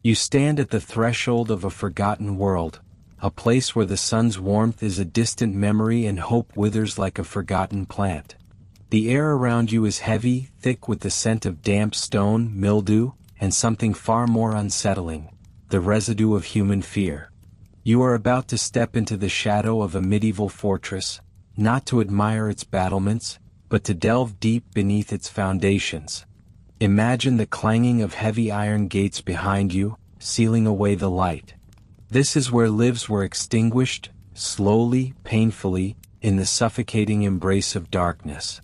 You stand at the threshold of a forgotten world, a place where the sun's warmth is a distant memory and hope withers like a forgotten plant. The air around you is heavy, thick with the scent of damp stone, mildew, and something far more unsettling, the residue of human fear. You are about to step into the shadow of a medieval fortress, not to admire its battlements, but to delve deep beneath its foundations. Imagine the clanging of heavy iron gates behind you, sealing away the light. This is where lives were extinguished, slowly, painfully, in the suffocating embrace of darkness.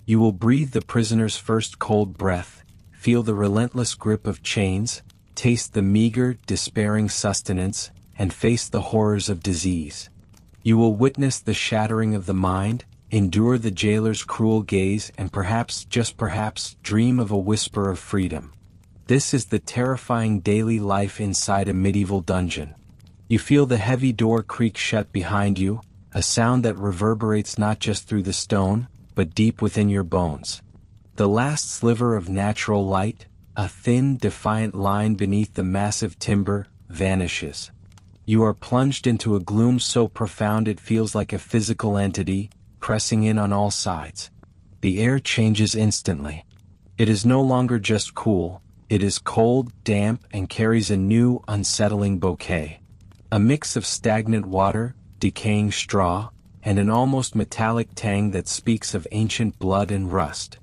You will breathe the prisoner's first cold breath, feel the relentless grip of chains, taste the meager, despairing sustenance, and face the horrors of disease. You will witness the shattering of the mind, endure the jailer's cruel gaze, and perhaps, just perhaps, dream of a whisper of freedom. This is the terrifying daily life inside a medieval dungeon. You feel the heavy door creak shut behind you, a sound that reverberates not just through the stone, but deep within your bones. The last sliver of natural light, a thin, defiant line beneath the massive timber, vanishes. You are plunged into a gloom so profound it feels like a physical entity, pressing in on all sides. The air changes instantly. It is no longer just cool, it is cold, damp, and carries a new, unsettling bouquet. A mix of stagnant water, decaying straw, and an almost metallic tang that speaks of ancient blood and rust.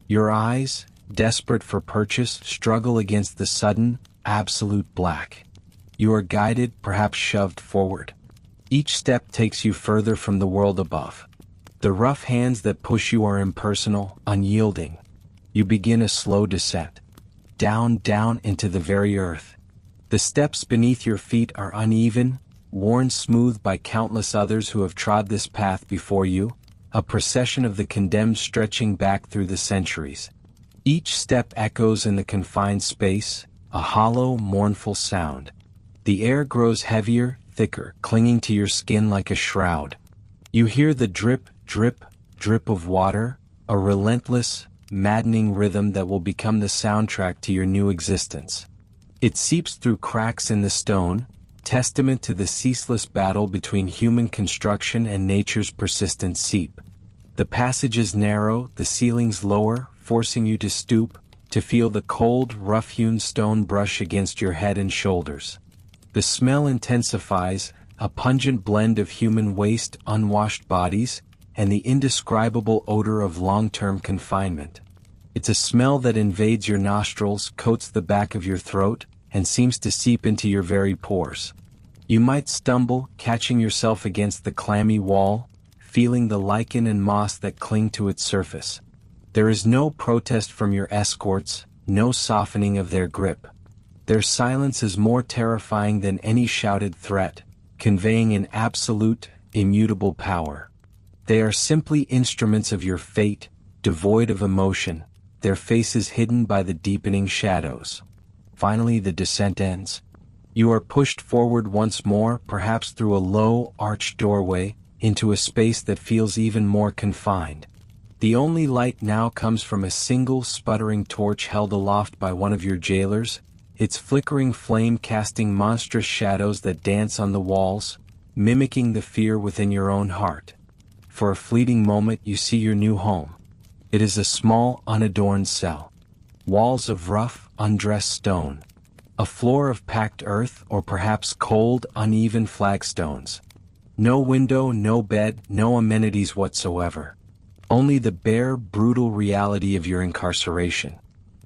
Your eyes, desperate for purchase, struggle against the sudden, absolute black. You are guided, perhaps shoved forward. Each step takes you further from the world above. The rough hands that push you are impersonal, unyielding. You begin a slow descent. Down into the very earth. The steps beneath your feet are uneven, worn smooth by countless others who have trod this path before you, a procession of the condemned stretching back through the centuries. Each step echoes in the confined space, a hollow, mournful sound. The air grows heavier, thicker, clinging to your skin like a shroud. You hear the drip, drip, drip of water, a relentless, maddening rhythm that will become the soundtrack to your new existence. It seeps through cracks in the stone, testament to the ceaseless battle between human construction and nature's persistent seep. The passage is narrow, the ceilings lower, forcing you to stoop, to feel the cold, rough-hewn stone brush against your head and shoulders. The smell intensifies, a pungent blend of human waste, unwashed bodies, and the indescribable odor of long-term confinement. It's a smell that invades your nostrils, coats the back of your throat, and seems to seep into your very pores. You might stumble, catching yourself against the clammy wall, feeling the lichen and moss that cling to its surface. There is no protest from your escorts, no softening of their grip. Their silence is more terrifying than any shouted threat, conveying an absolute, immutable power. They are simply instruments of your fate, devoid of emotion, their faces hidden by the deepening shadows. Finally, the descent ends. You are pushed forward once more, perhaps through a low, arched doorway, into a space that feels even more confined. The only light now comes from a single sputtering torch held aloft by one of your jailers, its flickering flame casting monstrous shadows that dance on the walls, mimicking the fear within your own heart. For a fleeting moment you see your new home. It is a small, unadorned cell. Walls of rough, undressed stone. A floor of packed earth, or perhaps cold, uneven flagstones. No window, no bed, no amenities whatsoever. Only the bare, brutal reality of your incarceration.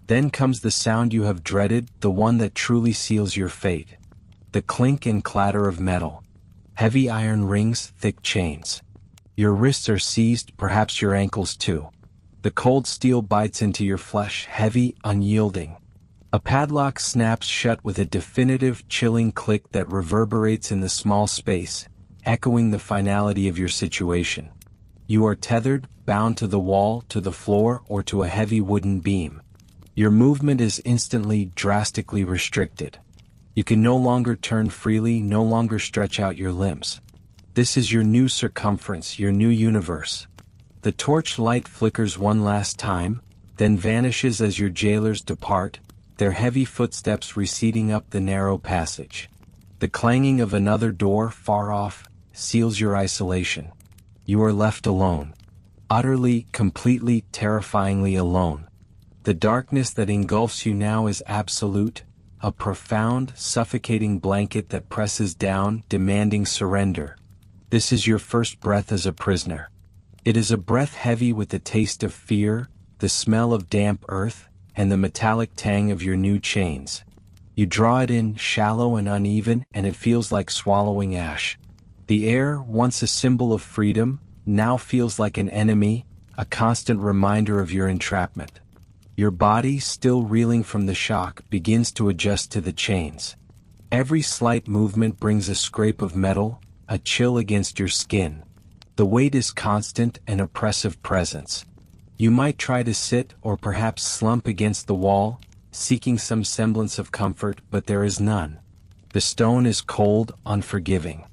Then comes the sound you have dreaded, the one that truly seals your fate. The clink and clatter of metal. Heavy iron rings, thick chains. Your wrists are seized, perhaps your ankles too. The cold steel bites into your flesh, heavy, unyielding. A padlock snaps shut with a definitive, chilling click that reverberates in the small space, echoing the finality of your situation. You are tethered, bound to the wall, to the floor, or to a heavy wooden beam. Your movement is instantly, drastically restricted. You can no longer turn freely, no longer stretch out your limbs. This is your new circumference, your new universe. The torch light flickers one last time, then vanishes as your jailers depart, their heavy footsteps receding up the narrow passage. The clanging of another door far off seals your isolation. You are left alone. Utterly, completely, terrifyingly alone. The darkness that engulfs you now is absolute, a profound, suffocating blanket that presses down, demanding surrender. This is your first breath as a prisoner. It is a breath heavy with the taste of fear, the smell of damp earth, and the metallic tang of your new chains. You draw it in, shallow and uneven, and it feels like swallowing ash. The air, once a symbol of freedom, now feels like an enemy, a constant reminder of your entrapment. Your body, still reeling from the shock, begins to adjust to the chains. Every slight movement brings a scrape of metal, a chill against your skin. The weight is constant, an oppressive presence. You might try to sit or perhaps slump against the wall, seeking some semblance of comfort, but there is none. The stone is cold, unforgiving.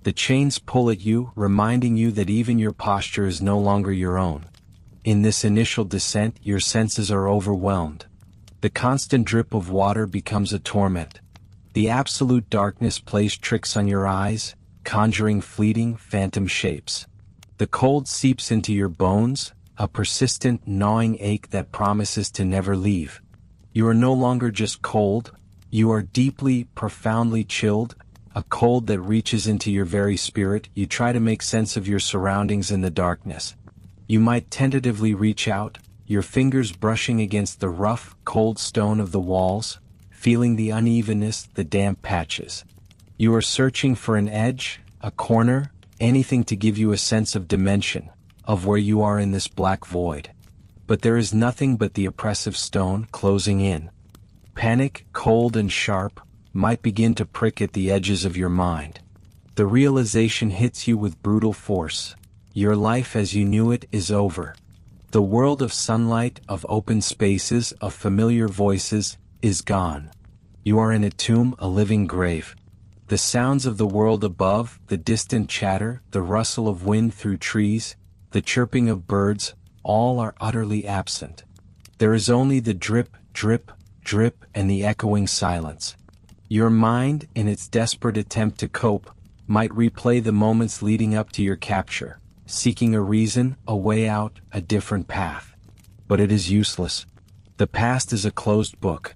The chains pull at you, reminding you that even your posture is no longer your own. In this initial descent, your senses are overwhelmed. The constant drip of water becomes a torment. The absolute darkness plays tricks on your eyes, conjuring fleeting, phantom shapes. The cold seeps into your bones, a persistent, gnawing ache that promises to never leave. You are no longer just cold, you are deeply, profoundly chilled, a cold that reaches into your very spirit. You try to make sense of your surroundings in the darkness. You might tentatively reach out, your fingers brushing against the rough, cold stone of the walls, feeling the unevenness, the damp patches. You are searching for an edge, a corner, anything to give you a sense of dimension, of where you are in this black void. But there is nothing but the oppressive stone closing in. Panic, cold and sharp, might begin to prick at the edges of your mind. The realization hits you with brutal force. Your life as you knew it is over. The world of sunlight, of open spaces, of familiar voices, is gone. You are in a tomb, a living grave. The sounds of the world above, the distant chatter, the rustle of wind through trees, the chirping of birds, all are utterly absent. There is only the drip, drip, drip, and the echoing silence. Your mind, in its desperate attempt to cope, might replay the moments leading up to your capture, seeking a reason, a way out, a different path. But it is useless. The past is a closed book.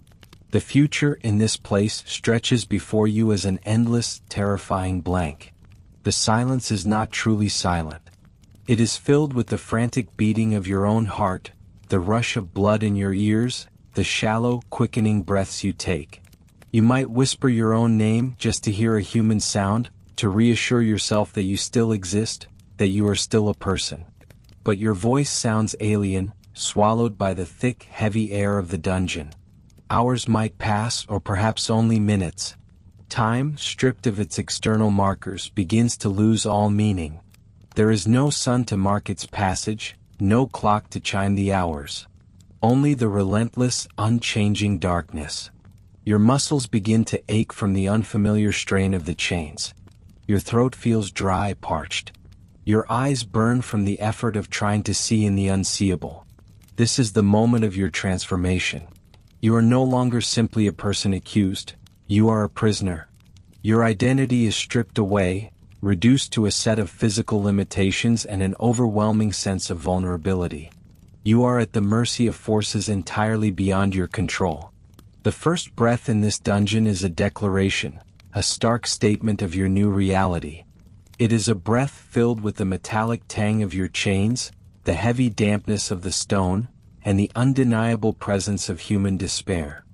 The future in this place stretches before you as an endless, terrifying blank. The silence is not truly silent. It is filled with the frantic beating of your own heart, the rush of blood in your ears, the shallow, quickening breaths you take. You might whisper your own name just to hear a human sound, to reassure yourself that you still exist, that you are still a person. But your voice sounds alien, swallowed by the thick, heavy air of the dungeon. Hours might pass, or perhaps only minutes. Time, stripped of its external markers, begins to lose all meaning. There is no sun to mark its passage, no clock to chime the hours. Only the relentless, unchanging darkness. Your muscles begin to ache from the unfamiliar strain of the chains. Your throat feels dry, parched. Your eyes burn from the effort of trying to see in the unseeable. This is the moment of your transformation. You are no longer simply a person accused, you are a prisoner. Your identity is stripped away, reduced to a set of physical limitations and an overwhelming sense of vulnerability. You are at the mercy of forces entirely beyond your control. The first breath in this dungeon is a declaration, a stark statement of your new reality. It is a breath filled with the metallic tang of your chains, the heavy dampness of the stone, and the undeniable presence of human despair.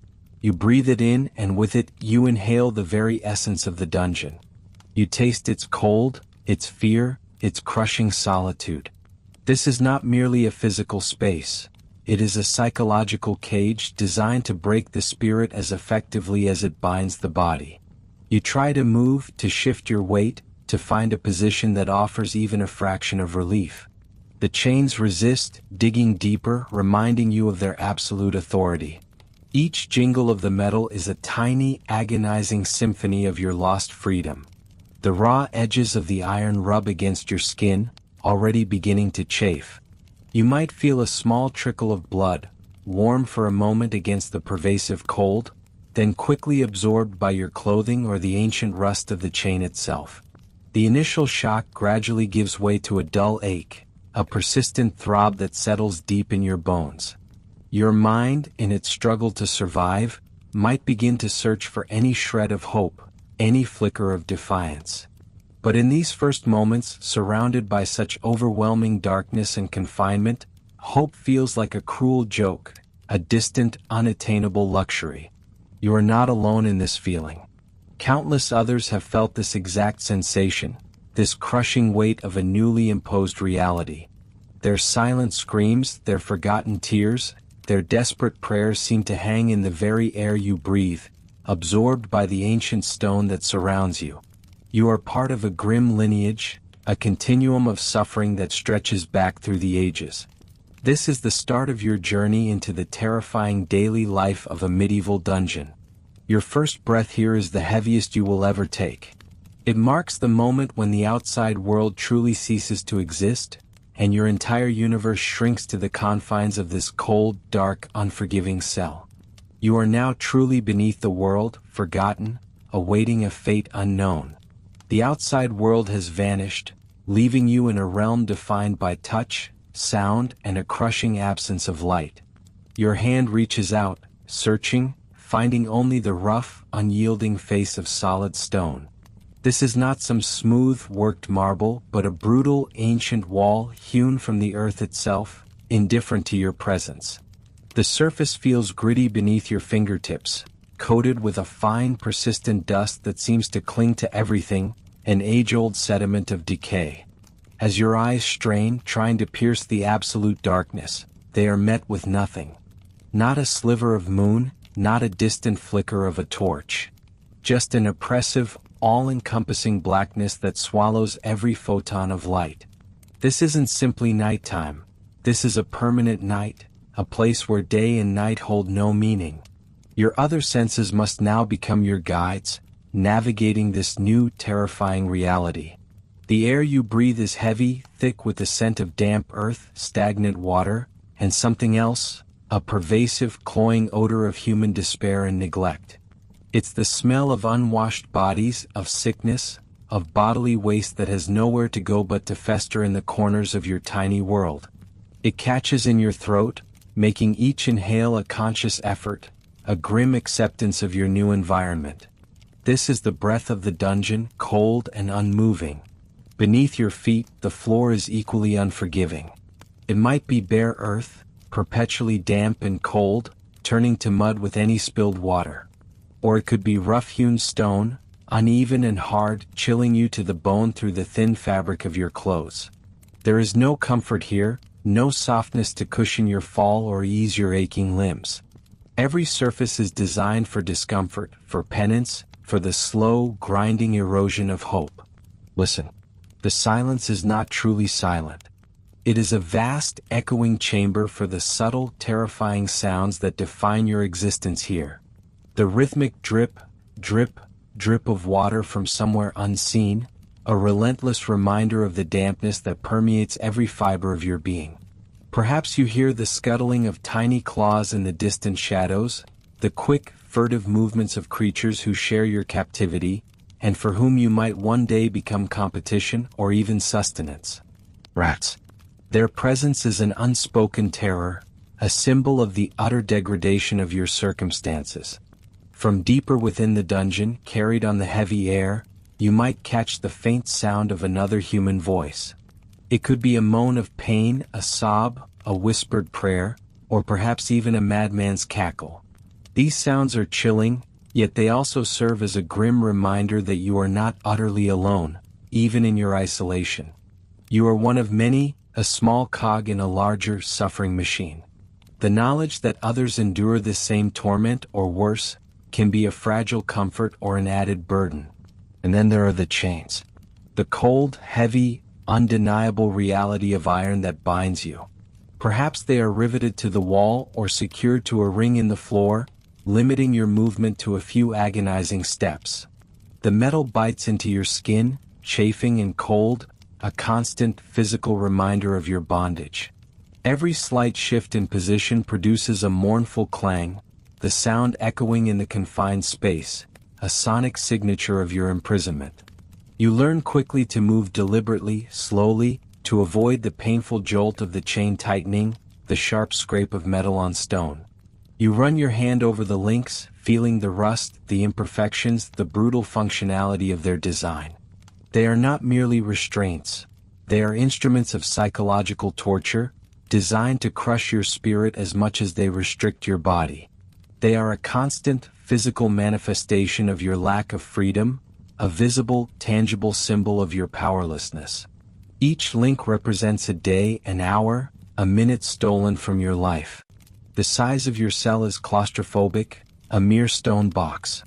You breathe it in, and with it, you inhale the very essence of the dungeon. You taste its cold, its fear, its crushing solitude. This is not merely a physical space. It is a psychological cage designed to break the spirit as effectively as it binds the body. You try to move, to shift your weight, to find a position that offers even a fraction of relief. The chains resist, digging deeper, reminding you of their absolute authority. Each jingle of the metal is a tiny, agonizing symphony of your lost freedom. The raw edges of the iron rub against your skin, already beginning to chafe. You might feel a small trickle of blood, warm for a moment against the pervasive cold, then quickly absorbed by your clothing or the ancient rust of the chain itself. The initial shock gradually gives way to a dull ache, a persistent throb that settles deep in your bones. Your mind, in its struggle to survive, might begin to search for any shred of hope, any flicker of defiance. But in these first moments, surrounded by such overwhelming darkness and confinement, hope feels like a cruel joke, a distant, unattainable luxury. You are not alone in this feeling. Countless others have felt this exact sensation, this crushing weight of a newly imposed reality. Their silent screams, their forgotten tears, their desperate prayers seem to hang in the very air you breathe, absorbed by the ancient stone that surrounds you. You are part of a grim lineage, a continuum of suffering that stretches back through the ages. This is the start of your journey into the terrifying daily life of a medieval dungeon. Your first breath here is the heaviest you will ever take. It marks the moment when the outside world truly ceases to exist, and your entire universe shrinks to the confines of this cold, dark, unforgiving cell. You are now truly beneath the world, forgotten, awaiting a fate unknown. The outside world has vanished, leaving you in a realm defined by touch, sound, and a crushing absence of light. Your hand reaches out, searching, finding only the rough, unyielding face of solid stone. This is not some smooth, worked marble, but a brutal, ancient wall hewn from the earth itself, indifferent to your presence. The surface feels gritty beneath your fingertips, coated with a fine, persistent dust that seems to cling to everything, an age-old sediment of decay. As your eyes strain, trying to pierce the absolute darkness, they are met with nothing. Not a sliver of moon, not a distant flicker of a torch. Just an oppressive, all-encompassing blackness that swallows every photon of light. This isn't simply nighttime. This is a permanent night, a place where day and night hold no meaning. Your other senses must now become your guides, navigating this new, terrifying reality. The air you breathe is heavy, thick with the scent of damp earth, stagnant water, and something else, a pervasive, cloying odor of human despair and neglect. It's the smell of unwashed bodies, of sickness, of bodily waste that has nowhere to go but to fester in the corners of your tiny world. It catches in your throat, making each inhale a conscious effort, a grim acceptance of your new environment. This is the breath of the dungeon, cold and unmoving. Beneath your feet, the floor is equally unforgiving. It might be bare earth, perpetually damp and cold, turning to mud with any spilled water. Or it could be rough-hewn stone, uneven and hard, chilling you to the bone through the thin fabric of your clothes. There is no comfort here, no softness to cushion your fall or ease your aching limbs. Every surface is designed for discomfort, for penance, for the slow, grinding erosion of hope. Listen, the silence is not truly silent. It is a vast, echoing chamber for the subtle, terrifying sounds that define your existence here. The rhythmic drip, drip, drip of water from somewhere unseen, a relentless reminder of the dampness that permeates every fiber of your being. Perhaps you hear the scuttling of tiny claws in the distant shadows, the quick, furtive movements of creatures who share your captivity, and for whom you might one day become competition or even sustenance. Rats. Their presence is an unspoken terror, a symbol of the utter degradation of your circumstances. From deeper within the dungeon, carried on the heavy air, you might catch the faint sound of another human voice. It could be a moan of pain, a sob, a whispered prayer, or perhaps even a madman's cackle. These sounds are chilling, yet they also serve as a grim reminder that you are not utterly alone, even in your isolation. You are one of many, a small cog in a larger, suffering machine. The knowledge that others endure this same torment or worse can be a fragile comfort or an added burden. And then there are the chains. The cold, heavy, undeniable reality of iron that binds you. Perhaps they are riveted to the wall or secured to a ring in the floor, limiting your movement to a few agonizing steps. The metal bites into your skin, chafing and cold, a constant physical reminder of your bondage. Every slight shift in position produces a mournful clang, the sound echoing in the confined space, a sonic signature of your imprisonment. You learn quickly to move deliberately, slowly, to avoid the painful jolt of the chain tightening, the sharp scrape of metal on stone. You run your hand over the links, feeling the rust, the imperfections, the brutal functionality of their design. They are not merely restraints. They are instruments of psychological torture, designed to crush your spirit as much as they restrict your body. They are a constant, physical manifestation of your lack of freedom, a visible, tangible symbol of your powerlessness. Each link represents a day, an hour, a minute stolen from your life. The size of your cell is claustrophobic, a mere stone box.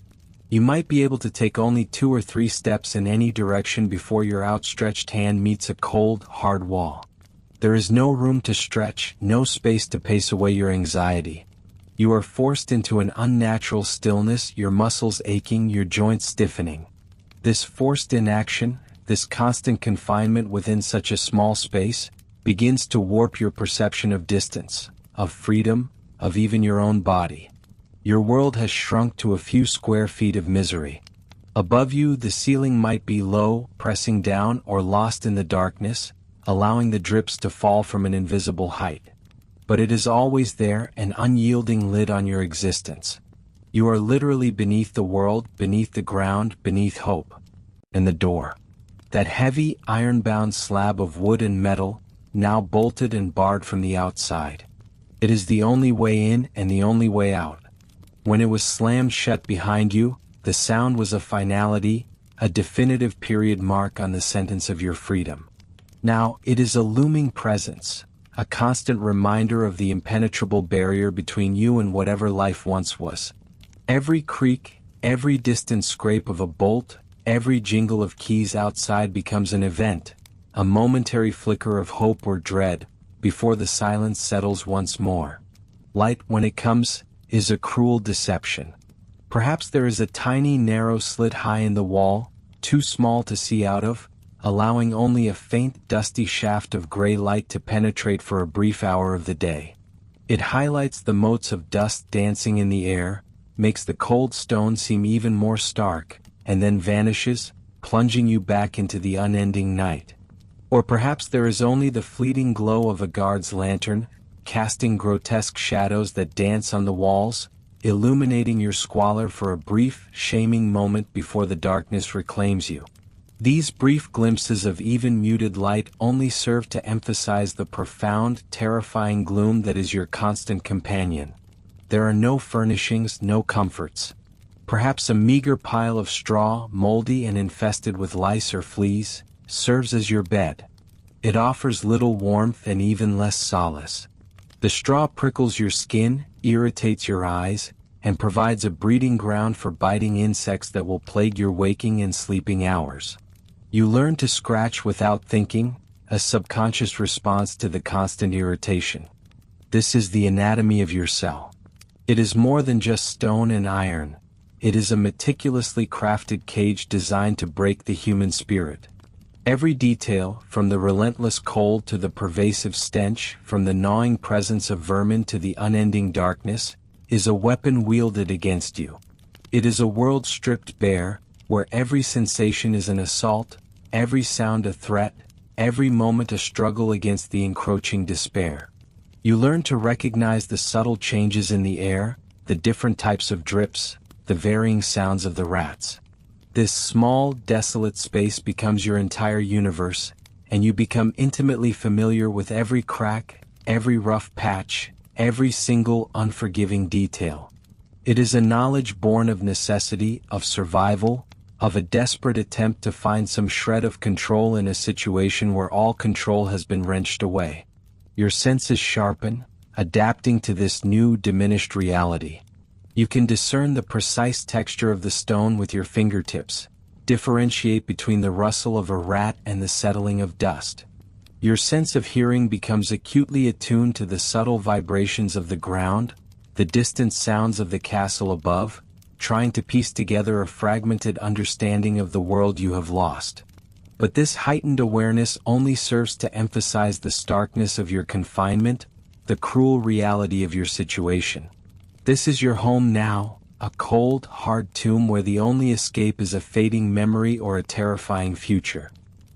You might be able to take only 2 or 3 steps in any direction before your outstretched hand meets a cold, hard wall. There is no room to stretch, no space to pace away your anxiety. You are forced into an unnatural stillness, your muscles aching, your joints stiffening. This forced inaction, this constant confinement within such a small space, begins to warp your perception of distance, of freedom, of even your own body. Your world has shrunk to a few square feet of misery. Above you, the ceiling might be low, pressing down, or lost in the darkness, allowing the drips to fall from an invisible height. But it is always there, an unyielding lid on your existence. You are literally beneath the world, beneath the ground, beneath hope. And the door. That heavy, iron-bound slab of wood and metal, now bolted and barred from the outside. It is the only way in and the only way out. When it was slammed shut behind you, the sound was a finality, a definitive period mark on the sentence of your freedom. Now, it is a looming presence, a constant reminder of the impenetrable barrier between you and whatever life once was. Every creak, every distant scrape of a bolt, every jingle of keys outside becomes an event, a momentary flicker of hope or dread, before the silence settles once more. Light, when it comes, is a cruel deception. Perhaps there is a tiny narrow slit high in the wall, too small to see out of, allowing only a faint dusty shaft of gray light to penetrate for a brief hour of the day. It highlights the motes of dust dancing in the air, makes the cold stone seem even more stark, and then vanishes, plunging you back into the unending night. Or perhaps there is only the fleeting glow of a guard's lantern, casting grotesque shadows that dance on the walls, illuminating your squalor for a brief, shaming moment before the darkness reclaims you. These brief glimpses of even muted light only serve to emphasize the profound, terrifying gloom that is your constant companion. There are no furnishings, no comforts. Perhaps a meager pile of straw, moldy and infested with lice or fleas, serves as your bed. It offers little warmth and even less solace. The straw prickles your skin, irritates your eyes, and provides a breeding ground for biting insects that will plague your waking and sleeping hours. You learn to scratch without thinking, a subconscious response to the constant irritation. This is the anatomy of your cell. It is more than just stone and iron. It is a meticulously crafted cage designed to break the human spirit. Every detail, from the relentless cold to the pervasive stench, from the gnawing presence of vermin to the unending darkness, is a weapon wielded against you. It is a world stripped bare, where every sensation is an assault, every sound a threat, every moment a struggle against the encroaching despair. You learn to recognize the subtle changes in the air, the different types of drips, the varying sounds of the rats. This small, desolate space becomes your entire universe, and you become intimately familiar with every crack, every rough patch, every single unforgiving detail. It is a knowledge born of necessity, of survival, of a desperate attempt to find some shred of control in a situation where all control has been wrenched away. Your senses sharpen, adapting to this new, diminished reality. You can discern the precise texture of the stone with your fingertips, differentiate between the rustle of a rat and the settling of dust. Your sense of hearing becomes acutely attuned to the subtle vibrations of the ground, the distant sounds of the castle above, trying to piece together a fragmented understanding of the world you have lost. But this heightened awareness only serves to emphasize the starkness of your confinement, the cruel reality of your situation. This is your home now, a cold, hard tomb where the only escape is a fading memory or a terrifying future.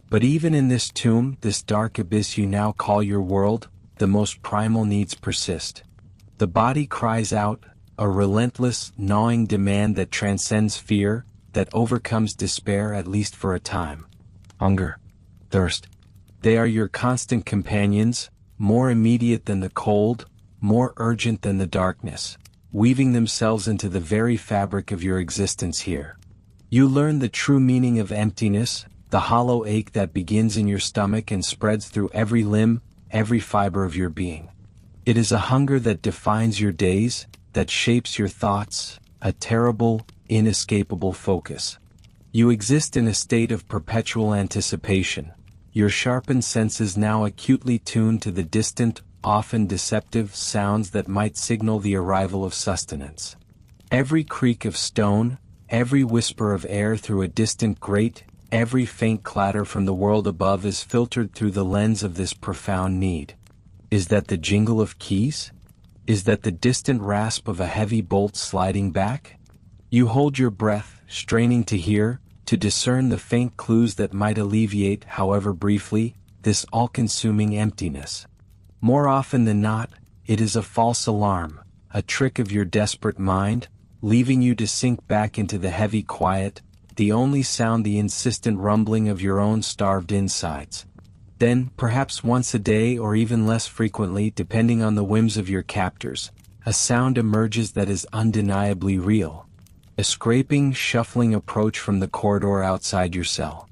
But even in this tomb, this dark abyss you now call your world, the most primal needs persist. The body cries out, a relentless, gnawing demand that transcends fear, that overcomes despair at least for a time. Hunger, thirst. They are your constant companions, more immediate than the cold, more urgent than the darkness, weaving themselves into the very fabric of your existence here. You learn the true meaning of emptiness, the hollow ache that begins in your stomach and spreads through every limb, every fiber of your being. It is a hunger that defines your days, that shapes your thoughts, a terrible, inescapable focus. You exist in a state of perpetual anticipation, your sharpened senses now acutely tuned to the distant, often deceptive sounds that might signal the arrival of sustenance. Every creak of stone, every whisper of air through a distant grate, every faint clatter from the world above is filtered through the lens of this profound need. Is that the jingle of keys? Is that the distant rasp of a heavy bolt sliding back? You hold your breath, straining to hear, to discern the faint clues that might alleviate, however briefly, this all-consuming emptiness. More often than not, it is a false alarm, a trick of your desperate mind, leaving you to sink back into the heavy quiet, the only sound the insistent rumbling of your own starved insides. Then, perhaps once a day or even less frequently depending on the whims of your captors, a sound emerges that is undeniably real. A scraping, shuffling approach from the corridor outside your cell.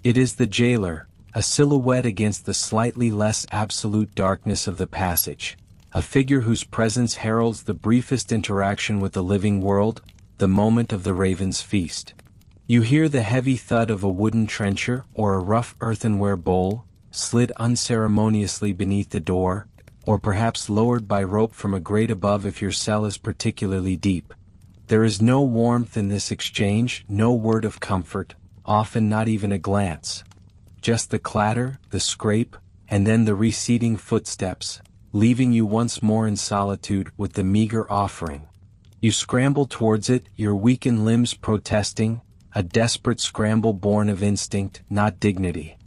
It is the jailer, a silhouette against the slightly less absolute darkness of the passage, a figure whose presence heralds the briefest interaction with the living world, the moment of the raven's feast. You hear the heavy thud of a wooden trencher or a rough earthenware bowl, slid unceremoniously beneath the door, or perhaps lowered by rope from a grate above if your cell is particularly deep. There is no warmth in this exchange, no word of comfort, often not even a glance. Just the clatter, the scrape, and then the receding footsteps, leaving you once more in solitude with the meager offering. You scramble towards it, your weakened limbs protesting, a desperate scramble born of instinct, not dignity.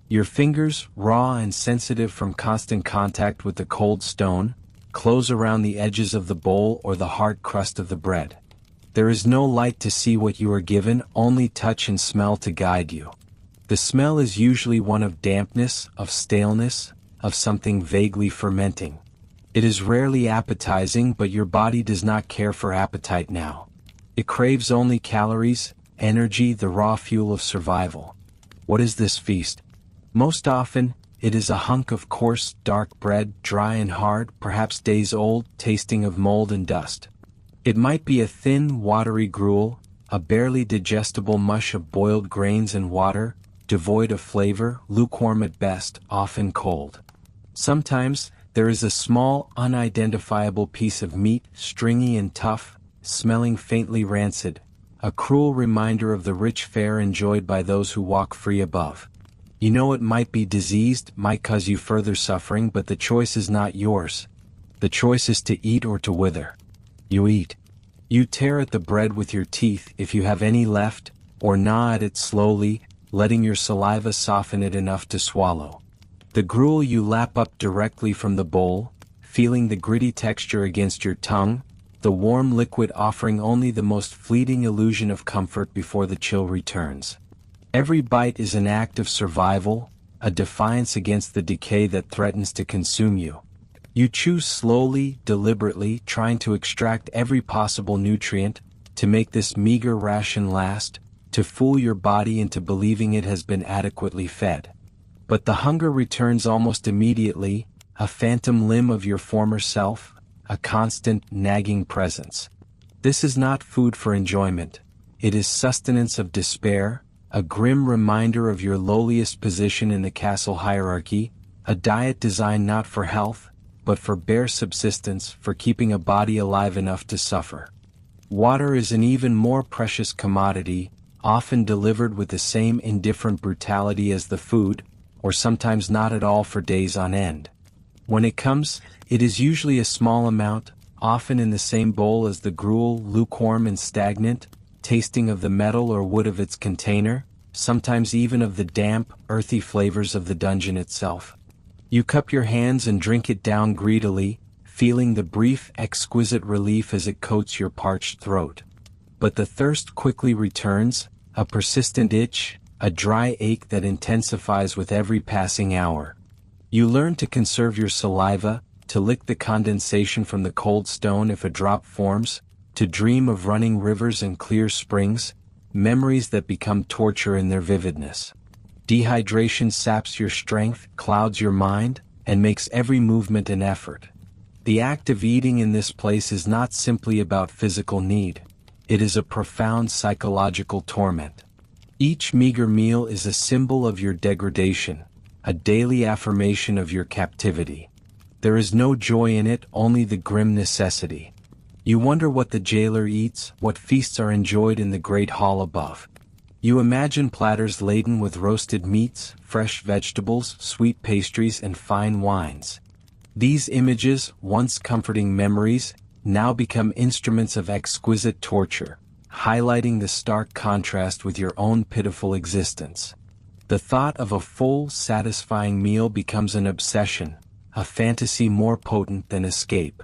Your fingers, raw and sensitive from constant contact with the cold stone, close around the edges of the bowl or the hard crust of the bread. There is no light to see what you are given, only touch and smell to guide you. The smell is usually one of dampness, of staleness, of something vaguely fermenting. It is rarely appetizing, but your body does not care for appetite now. It craves only calories, energy, the raw fuel of survival. What is this feast? Most often, it is a hunk of coarse, dark bread, dry and hard, perhaps days old, tasting of mold and dust. It might be a thin, watery gruel, a barely digestible mush of boiled grains and water, devoid of flavor, lukewarm at best, often cold. Sometimes, there is a small, unidentifiable piece of meat, stringy and tough, smelling faintly rancid, a cruel reminder of the rich fare enjoyed by those who walk free above. You know it might be diseased, might cause you further suffering, but the choice is not yours. The choice is to eat or to wither. You eat. You tear at the bread with your teeth if you have any left, or gnaw at it slowly, letting your saliva soften it enough to swallow. The gruel you lap up directly from the bowl, feeling the gritty texture against your tongue, the warm liquid offering only the most fleeting illusion of comfort before the chill returns. Every bite is an act of survival, a defiance against the decay that threatens to consume you. You chew slowly, deliberately, trying to extract every possible nutrient, to make this meager ration last, to fool your body into believing it has been adequately fed. But the hunger returns almost immediately, a phantom limb of your former self, a constant, nagging presence. This is not food for enjoyment. It is sustenance of despair, a grim reminder of your lowliest position in the castle hierarchy, a diet designed not for health, but for bare subsistence, for keeping a body alive enough to suffer. Water is an even more precious commodity, often delivered with the same indifferent brutality as the food, or sometimes not at all for days on end. When it comes, it is usually a small amount, often in the same bowl as the gruel, lukewarm and stagnant, tasting of the metal or wood of its container, sometimes even of the damp, earthy flavors of the dungeon itself. You cup your hands and drink it down greedily, feeling the brief, exquisite relief as it coats your parched throat. But the thirst quickly returns, a persistent itch, a dry ache that intensifies with every passing hour. You learn to conserve your saliva, to lick the condensation from the cold stone if a drop forms, to dream of running rivers and clear springs, memories that become torture in their vividness. Dehydration saps your strength, clouds your mind, and makes every movement an effort. The act of eating in this place is not simply about physical need. It is a profound psychological torment. Each meager meal is a symbol of your degradation, a daily affirmation of your captivity. There is no joy in it, only the grim necessity. You wonder what the jailer eats, what feasts are enjoyed in the great hall above. You imagine platters laden with roasted meats, fresh vegetables, sweet pastries, and fine wines. These images, once comforting memories, now become instruments of exquisite torture, highlighting the stark contrast with your own pitiful existence. The thought of a full, satisfying meal becomes an obsession, a fantasy more potent than escape.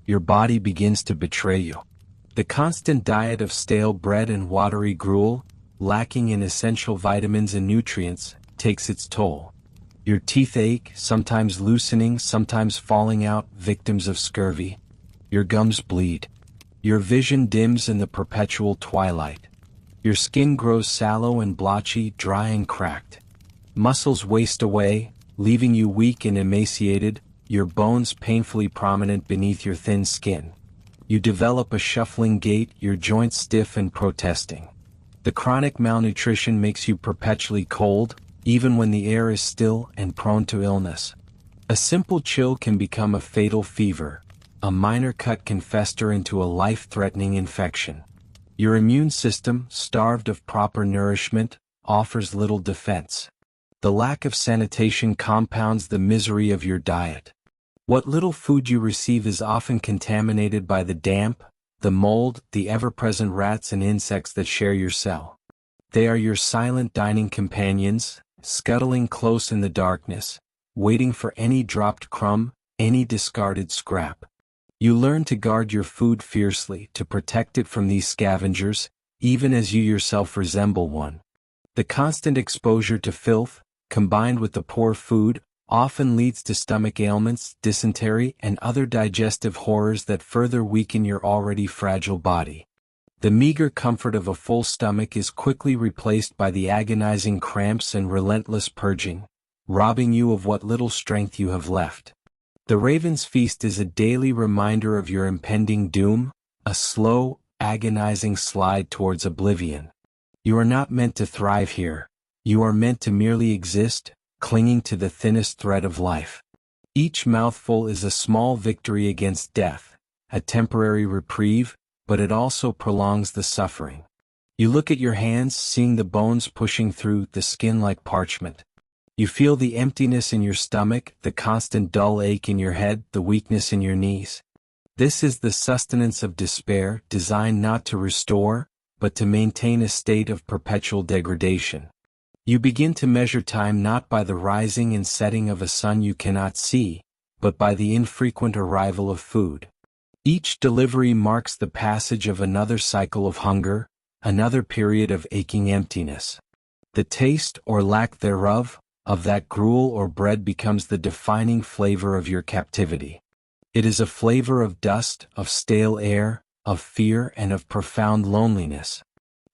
Your body begins to betray you. The constant diet of stale bread and watery gruel, lacking in essential vitamins and nutrients, takes its toll. Your teeth ache, sometimes loosening, sometimes falling out, victims of scurvy. Your gums bleed. Your vision dims in the perpetual twilight. Your skin grows sallow and blotchy, dry and cracked. Muscles waste away, leaving you weak and emaciated, your bones painfully prominent beneath your thin skin. You develop a shuffling gait, your joints stiff and protesting. The chronic malnutrition makes you perpetually cold, even when the air is still and prone to illness. A simple chill can become a fatal fever. A minor cut can fester into a life-threatening infection. Your immune system, starved of proper nourishment, offers little defense. The lack of sanitation compounds the misery of your diet. What little food you receive is often contaminated by the damp, the mold, the ever-present rats and insects that share your cell. They are your silent dining companions, scuttling close in the darkness, waiting for any dropped crumb, any discarded scrap. You learn to guard your food fiercely, to protect it from these scavengers, even as you yourself resemble one. The constant exposure to filth, combined with the poor food, often leads to stomach ailments, dysentery, and other digestive horrors that further weaken your already fragile body. The meager comfort of a full stomach is quickly replaced by the agonizing cramps and relentless purging, robbing you of what little strength you have left. The Raven's Feast is a daily reminder of your impending doom, a slow, agonizing slide towards oblivion. You are not meant to thrive here. You are meant to merely exist, clinging to the thinnest thread of life. Each mouthful is a small victory against death, a temporary reprieve, but it also prolongs the suffering. You look at your hands, seeing the bones pushing through the skin like parchment. You feel the emptiness in your stomach, the constant dull ache in your head, the weakness in your knees. This is the sustenance of despair, designed not to restore, but to maintain a state of perpetual degradation. You begin to measure time not by the rising and setting of a sun you cannot see, but by the infrequent arrival of food. Each delivery marks the passage of another cycle of hunger, another period of aching emptiness. The taste, or lack thereof, of that gruel or bread becomes the defining flavor of your captivity. It is a flavor of dust, of stale air, of fear, and of profound loneliness.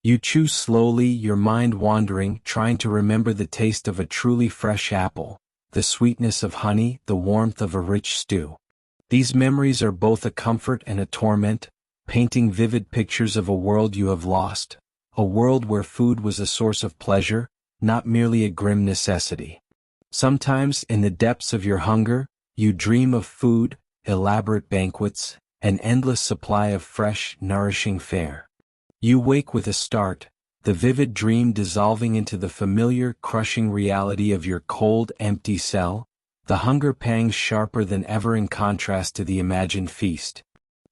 You chew slowly, your mind wandering, trying to remember the taste of a truly fresh apple, the sweetness of honey, the warmth of a rich stew. These memories are both a comfort and a torment, painting vivid pictures of a world you have lost, a world where food was a source of pleasure, not merely a grim necessity. Sometimes, in the depths of your hunger, you dream of food, elaborate banquets, an endless supply of fresh, nourishing fare. You wake with a start, the vivid dream dissolving into the familiar, crushing reality of your cold, empty cell, the hunger pangs sharper than ever in contrast to the imagined feast.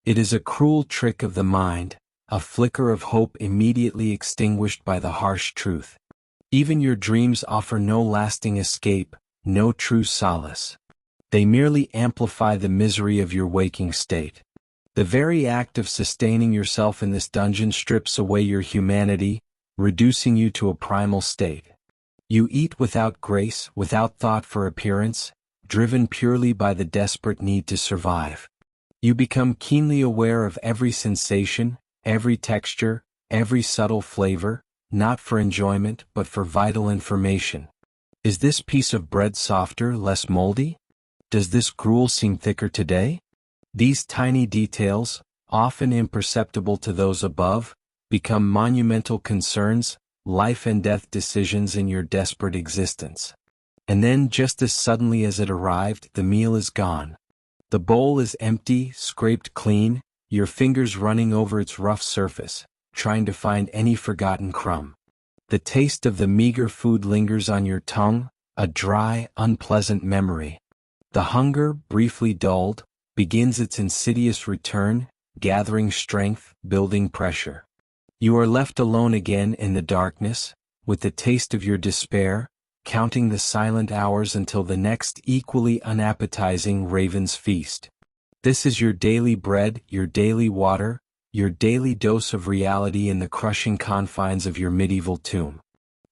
It is a cruel trick of the mind, a flicker of hope immediately extinguished by the harsh truth. Even your dreams offer no lasting escape, no true solace. They merely amplify the misery of your waking state. The very act of sustaining yourself in this dungeon strips away your humanity, reducing you to a primal state. You eat without grace, without thought for appearance, driven purely by the desperate need to survive. You become keenly aware of every sensation, every texture, every subtle flavor, not for enjoyment but for vital information. Is this piece of bread softer, less moldy? Does this gruel seem thicker today? These tiny details, often imperceptible to those above, become monumental concerns, life and death decisions in your desperate existence. And then, just as suddenly as it arrived, the meal is gone. The bowl is empty, scraped clean, your fingers running over its rough surface, trying to find any forgotten crumb. The taste of the meager food lingers on your tongue, a dry, unpleasant memory. The hunger, briefly dulled, begins its insidious return, gathering strength, building pressure. You are left alone again in the darkness, with the taste of your despair, counting the silent hours until the next equally unappetizing raven's feast. This is your daily bread, your daily water, your daily dose of reality in the crushing confines of your medieval tomb.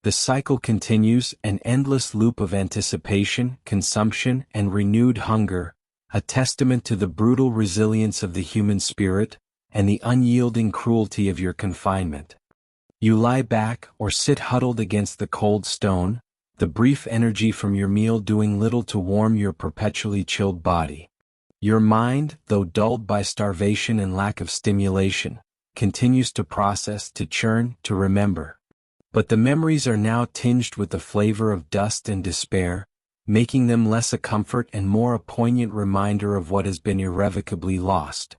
The cycle continues, an endless loop of anticipation, consumption, and renewed hunger, a testament to the brutal resilience of the human spirit, and the unyielding cruelty of your confinement. You lie back, or sit huddled against the cold stone, the brief energy from your meal doing little to warm your perpetually chilled body. Your mind, though dulled by starvation and lack of stimulation, continues to process, to churn, to remember. But the memories are now tinged with the flavor of dust and despair, making them less a comfort and more a poignant reminder of what has been irrevocably lost.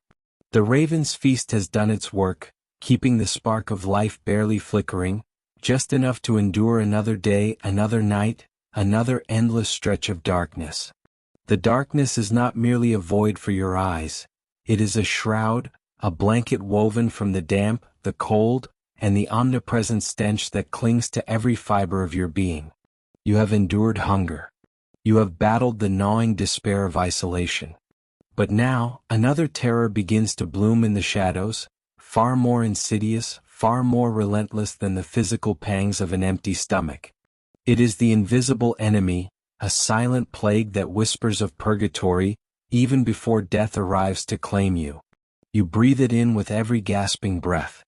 The raven's feast has done its work, keeping the spark of life barely flickering, just enough to endure another day, another night, another endless stretch of darkness. The darkness is not merely a void for your eyes, it is a shroud, a blanket woven from the damp, the cold, and the omnipresent stench that clings to every fiber of your being. You have endured hunger. You have battled the gnawing despair of isolation. But now, another terror begins to bloom in the shadows, far more insidious, far more relentless than the physical pangs of an empty stomach. It is the invisible enemy, a silent plague that whispers of purgatory, even before death arrives to claim you. You breathe it in with every gasping breath.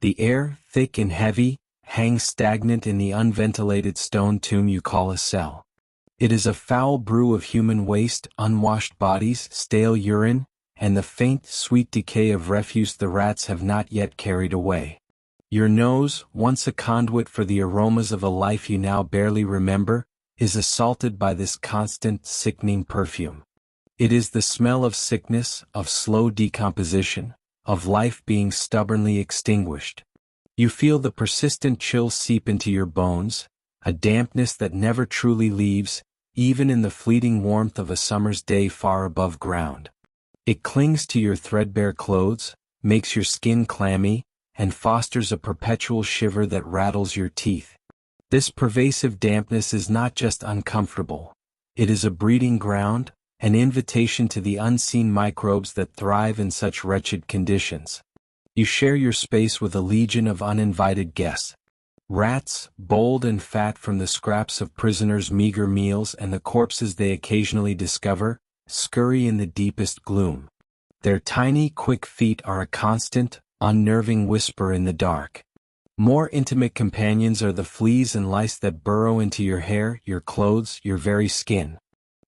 The air, thick and heavy, hangs stagnant in the unventilated stone tomb you call a cell. It is a foul brew of human waste, unwashed bodies, stale urine, and the faint, sweet decay of refuse the rats have not yet carried away. Your nose, once a conduit for the aromas of a life you now barely remember, is assaulted by this constant, sickening perfume. It is the smell of sickness, of slow decomposition, of life being stubbornly extinguished. You feel the persistent chill seep into your bones, a dampness that never truly leaves, even in the fleeting warmth of a summer's day far above ground. It clings to your threadbare clothes, makes your skin clammy, and fosters a perpetual shiver that rattles your teeth. This pervasive dampness is not just uncomfortable, it is a breeding ground, an invitation to the unseen microbes that thrive in such wretched conditions. You share your space with a legion of uninvited guests. Rats, bold and fat from the scraps of prisoners' meager meals and the corpses they occasionally discover, scurry in the deepest gloom. Their tiny, quick feet are a constant, unnerving whisper in the dark. More intimate companions are the fleas and lice that burrow into your hair, your clothes, your very skin.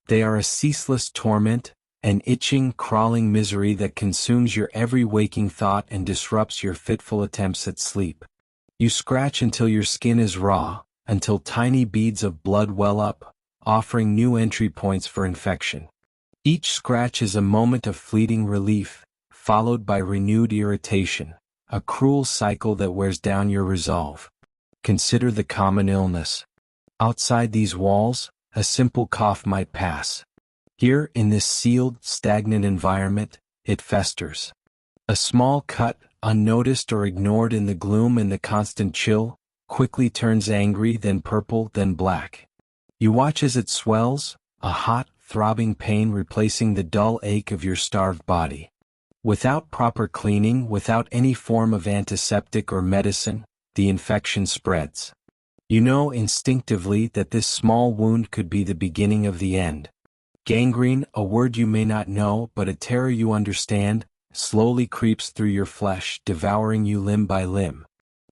They are a ceaseless torment, an itching, crawling misery that consumes your every waking thought and disrupts your fitful attempts at sleep. You scratch until your skin is raw, until tiny beads of blood well up, offering new entry points for infection. Each scratch is a moment of fleeting relief, followed by renewed irritation, a cruel cycle that wears down your resolve. Consider the common illness. Outside these walls, a simple cough might pass. Here, in this sealed, stagnant environment, it festers. A small cut, unnoticed or ignored in the gloom and the constant chill, quickly turns angry, then purple, then black. You watch as it swells, a hot, throbbing pain replacing the dull ache of your starved body. Without proper cleaning, without any form of antiseptic or medicine, the infection spreads. You know instinctively that this small wound could be the beginning of the end. Gangrene, a word you may not know but a terror you understand, slowly creeps through your flesh, devouring you limb by limb.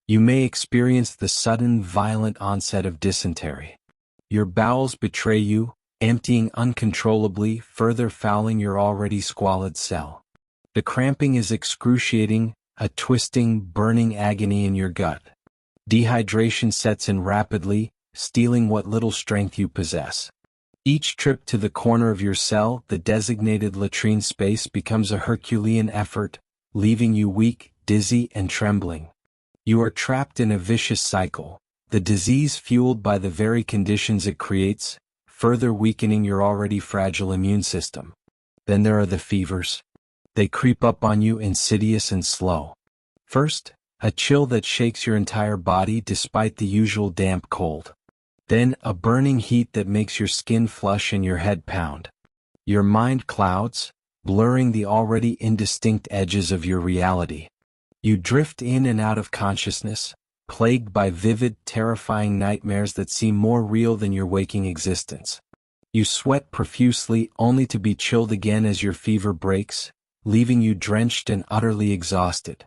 You may experience the sudden, violent onset of dysentery. Your bowels betray you, emptying uncontrollably, further fouling your already squalid cell. The cramping is excruciating, a twisting, burning agony in your gut. Dehydration sets in rapidly, stealing what little strength you possess. Each trip to the corner of your cell, the designated latrine space, becomes a Herculean effort, leaving you weak, dizzy, and trembling. You are trapped in a vicious cycle, the disease fueled by the very conditions it creates, further weakening your already fragile immune system. Then there are the fevers. They creep up on you, insidious and slow. First, a chill that shakes your entire body despite the usual damp cold. Then, a burning heat that makes your skin flush and your head pound. Your mind clouds, blurring the already indistinct edges of your reality. You drift in and out of consciousness, plagued by vivid, terrifying nightmares that seem more real than your waking existence. You sweat profusely only to be chilled again as your fever breaks, leaving you drenched and utterly exhausted.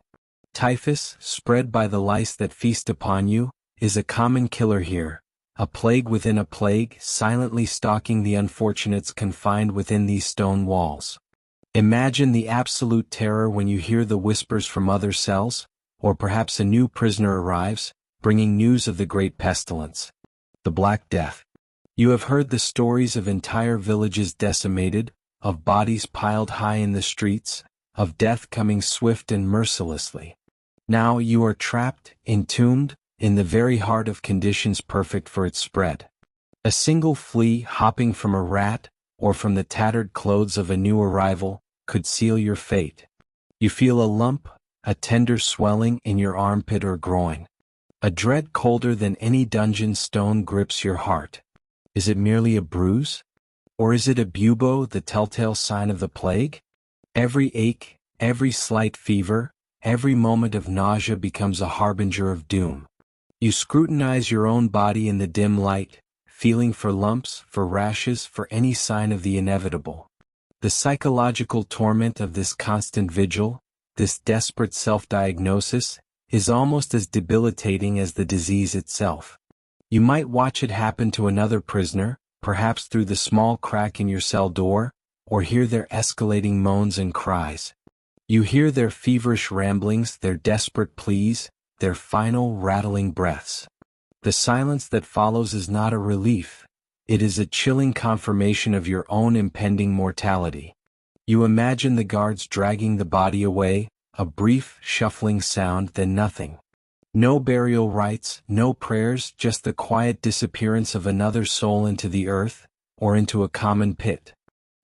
Typhus, spread by the lice that feast upon you, is a common killer here, a plague within a plague, silently stalking the unfortunates confined within these stone walls. Imagine the absolute terror when you hear the whispers from other cells, or perhaps a new prisoner arrives, bringing news of the great pestilence. The Black Death. You have heard the stories of entire villages decimated, of bodies piled high in the streets, of death coming swift and mercilessly. Now you are trapped, entombed, in the very heart of conditions perfect for its spread. A single flea hopping from a rat, or from the tattered clothes of a new arrival, could seal your fate. You feel a lump, a tender swelling in your armpit or groin. A dread colder than any dungeon stone grips your heart. Is it merely a bruise? Or is it a bubo, the telltale sign of the plague? Every ache, every slight fever, every moment of nausea becomes a harbinger of doom. You scrutinize your own body in the dim light, feeling for lumps, for rashes, for any sign of the inevitable. The psychological torment of this constant vigil, this desperate self-diagnosis, is almost as debilitating as the disease itself. You might watch it happen to another prisoner, perhaps through the small crack in your cell door, or hear their escalating moans and cries. You hear their feverish ramblings, their desperate pleas, their final rattling breaths. The silence that follows is not a relief, it is a chilling confirmation of your own impending mortality. You imagine the guards dragging the body away, a brief, shuffling sound, then nothing. No burial rites, no prayers, just the quiet disappearance of another soul into the earth, or into a common pit.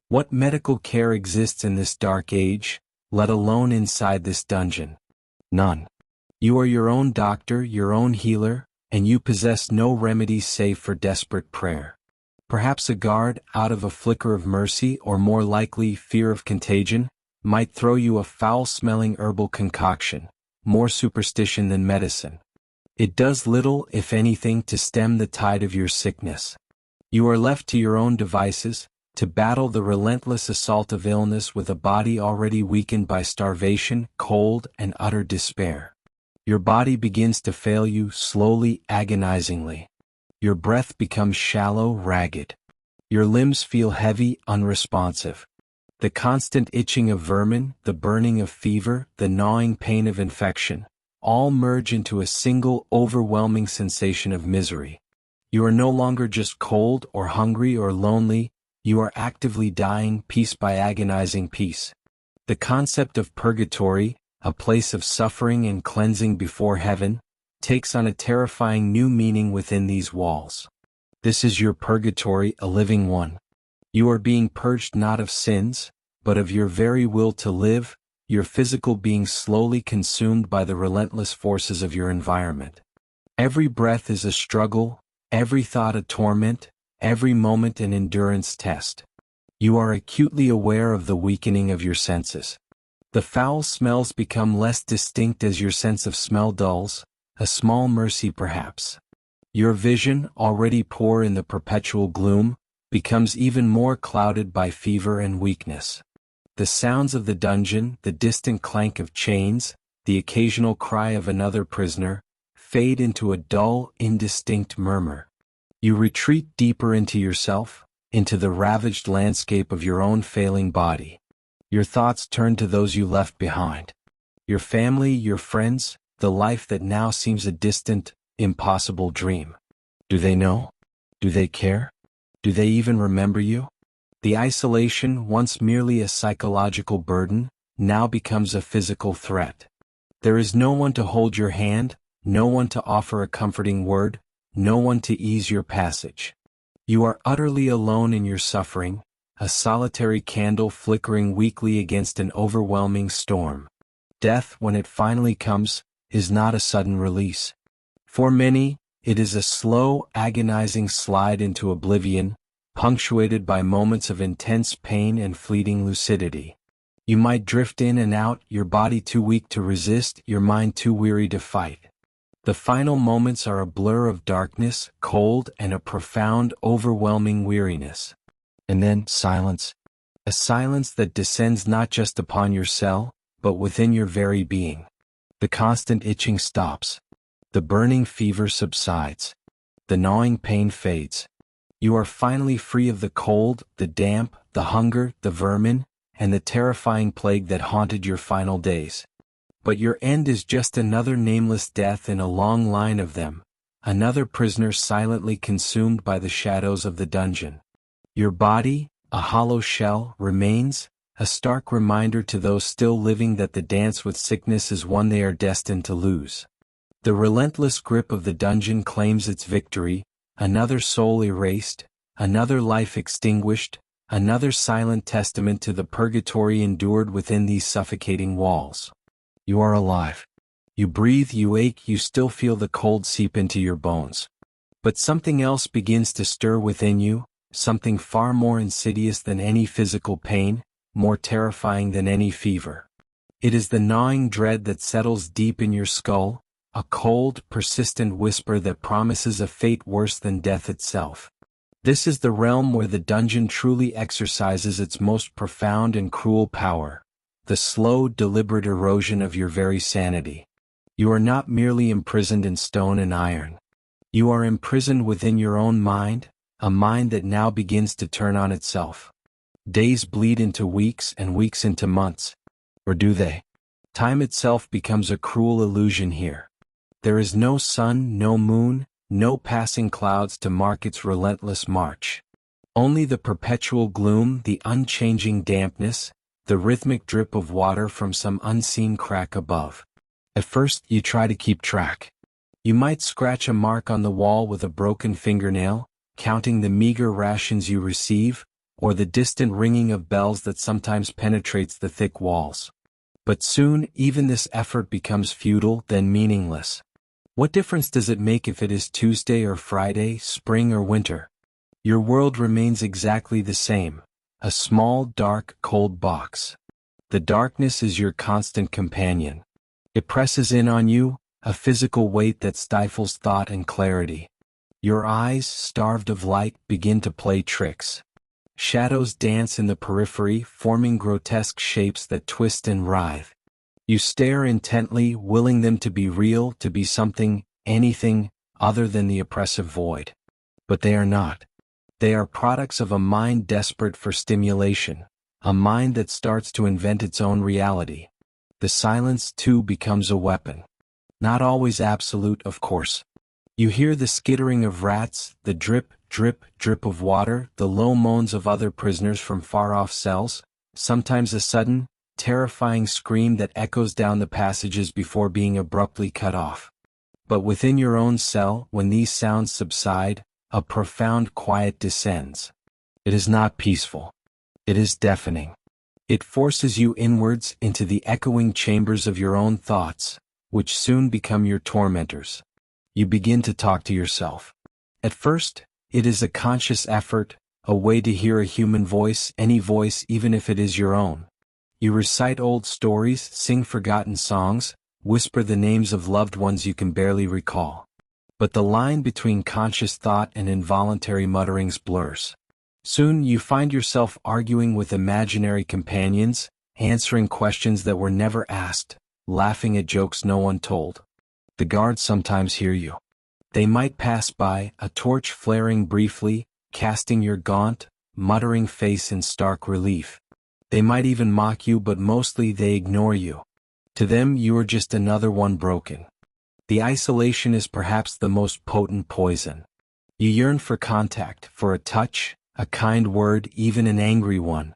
What medical care exists in this dark age, let alone inside this dungeon? None. You are your own doctor, your own healer, and you possess no remedies save for desperate prayer. Perhaps a guard, out of a flicker of mercy or more likely fear of contagion, might throw you a foul-smelling herbal concoction, more superstition than medicine. It does little, if anything, to stem the tide of your sickness. You are left to your own devices, to battle the relentless assault of illness with a body already weakened by starvation, cold, and utter despair. Your body begins to fail you slowly, agonizingly. Your breath becomes shallow, ragged. Your limbs feel heavy, unresponsive. The constant itching of vermin, the burning of fever, the gnawing pain of infection, all merge into a single, overwhelming sensation of misery. You are no longer just cold or hungry or lonely, you are actively dying piece by agonizing piece. The concept of purgatory, a place of suffering and cleansing before heaven, takes on a terrifying new meaning within these walls. This is your purgatory, a living one. You are being purged not of sins, but of your very will to live, your physical being slowly consumed by the relentless forces of your environment. Every breath is a struggle, every thought a torment, every moment an endurance test. You are acutely aware of the weakening of your senses. The foul smells become less distinct as your sense of smell dulls, a small mercy perhaps. Your vision, already poor in the perpetual gloom, becomes even more clouded by fever and weakness. The sounds of the dungeon, the distant clank of chains, the occasional cry of another prisoner, fade into a dull, indistinct murmur. You retreat deeper into yourself, into the ravaged landscape of your own failing body. Your thoughts turn to those you left behind. Your family, your friends, the life that now seems a distant, impossible dream. Do they know? Do they care? Do they even remember you? The isolation, once merely a psychological burden, now becomes a physical threat. There is no one to hold your hand, no one to offer a comforting word, no one to ease your passage. You are utterly alone in your suffering, a solitary candle flickering weakly against an overwhelming storm. Death, when it finally comes, is not a sudden release. For many, it is a slow, agonizing slide into oblivion, punctuated by moments of intense pain and fleeting lucidity. You might drift in and out, your body too weak to resist, your mind too weary to fight. The final moments are a blur of darkness, cold, and a profound, overwhelming weariness. And then silence. A silence that descends not just upon your cell, but within your very being. The constant itching stops. The burning fever subsides. The gnawing pain fades. You are finally free of the cold, the damp, the hunger, the vermin, and the terrifying plague that haunted your final days. But your end is just another nameless death in a long line of them, another prisoner silently consumed by the shadows of the dungeon. Your body, a hollow shell, remains, a stark reminder to those still living that the dance with sickness is one they are destined to lose. The relentless grip of the dungeon claims its victory, another soul erased, another life extinguished, another silent testament to the purgatory endured within these suffocating walls. You are alive. You breathe, you ache, you still feel the cold seep into your bones. But something else begins to stir within you, something far more insidious than any physical pain, more terrifying than any fever. It is the gnawing dread that settles deep in your skull, a cold, persistent whisper that promises a fate worse than death itself. This is the realm where the dungeon truly exercises its most profound and cruel power, the slow, deliberate erosion of your very sanity. You are not merely imprisoned in stone and iron. You are imprisoned within your own mind, a mind that now begins to turn on itself. Days bleed into weeks and weeks into months. Or do they? Time itself becomes a cruel illusion here. There is no sun, no moon, no passing clouds to mark its relentless march. Only the perpetual gloom, the unchanging dampness, the rhythmic drip of water from some unseen crack above. At first, you try to keep track. You might scratch a mark on the wall with a broken fingernail, counting the meager rations you receive, or the distant ringing of bells that sometimes penetrates the thick walls. But soon, even this effort becomes futile, then meaningless. What difference does it make if it is Tuesday or Friday, spring or winter? Your world remains exactly the same, a small, dark, cold box. The darkness is your constant companion. It presses in on you, a physical weight that stifles thought and clarity. Your eyes, starved of light, begin to play tricks. Shadows dance in the periphery, forming grotesque shapes that twist and writhe. You stare intently, willing them to be real, to be something, anything, other than the oppressive void. But they are not. They are products of a mind desperate for stimulation, a mind that starts to invent its own reality. The silence, too, becomes a weapon. Not always absolute, of course. You hear the skittering of rats, the drip, drip, drip of water, the low moans of other prisoners from far-off cells, sometimes a sudden, terrifying scream that echoes down the passages before being abruptly cut off. But within your own cell, when these sounds subside, a profound quiet descends. It is not peaceful. It is deafening. It forces you inwards into the echoing chambers of your own thoughts, which soon become your tormentors. You begin to talk to yourself. At first, it is a conscious effort, a way to hear a human voice, any voice even if it is your own. You recite old stories, sing forgotten songs, whisper the names of loved ones you can barely recall. But the line between conscious thought and involuntary mutterings blurs. Soon you find yourself arguing with imaginary companions, answering questions that were never asked, laughing at jokes no one told. The guards sometimes hear you. They might pass by, a torch flaring briefly, casting your gaunt, muttering face in stark relief. They might even mock you, but mostly they ignore you. To them you are just another one broken. The isolation is perhaps the most potent poison. You yearn for contact, for a touch, a kind word, even an angry one.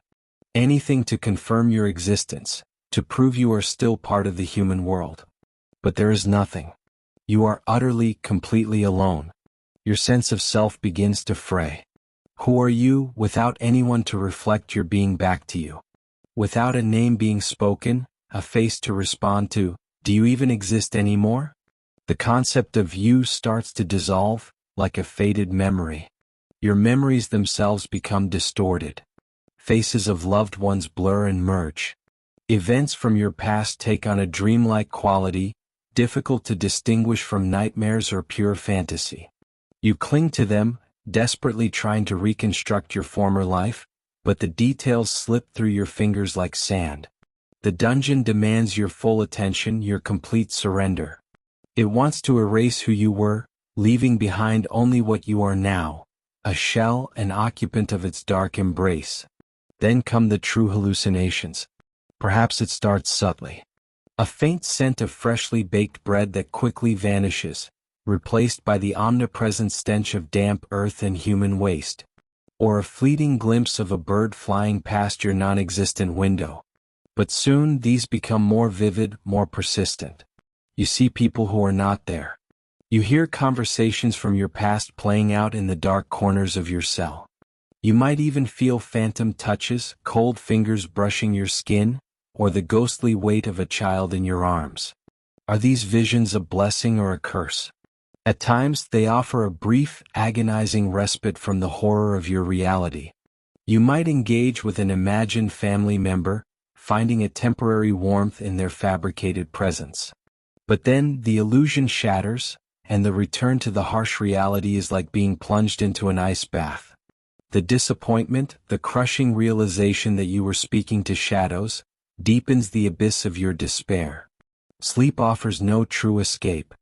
Anything to confirm your existence, to prove you are still part of the human world. But there is nothing. You are utterly, completely alone. Your sense of self begins to fray. Who are you, without anyone to reflect your being back to you? Without a name being spoken, a face to respond to, do you even exist anymore? The concept of you starts to dissolve, like a faded memory. Your memories themselves become distorted. Faces of loved ones blur and merge. Events from your past take on a dreamlike quality, difficult to distinguish from nightmares or pure fantasy. You cling to them, desperately trying to reconstruct your former life, but the details slip through your fingers like sand. The dungeon demands your full attention, your complete surrender. It wants to erase who you were, leaving behind only what you are now, a shell, an occupant of its dark embrace. Then come the true hallucinations. Perhaps it starts subtly. A faint scent of freshly baked bread that quickly vanishes, replaced by the omnipresent stench of damp earth and human waste. Or a fleeting glimpse of a bird flying past your non-existent window. But soon these become more vivid, more persistent. You see people who are not there. You hear conversations from your past playing out in the dark corners of your cell. You might even feel phantom touches, cold fingers brushing your skin, or the ghostly weight of a child in your arms. Are these visions a blessing or a curse? At times they offer a brief, agonizing respite from the horror of your reality. You might engage with an imagined family member, finding a temporary warmth in their fabricated presence. But then the illusion shatters, and the return to the harsh reality is like being plunged into an ice bath. The disappointment, the crushing realization that you were speaking to shadows, deepens the abyss of your despair. Sleep offers no true escape.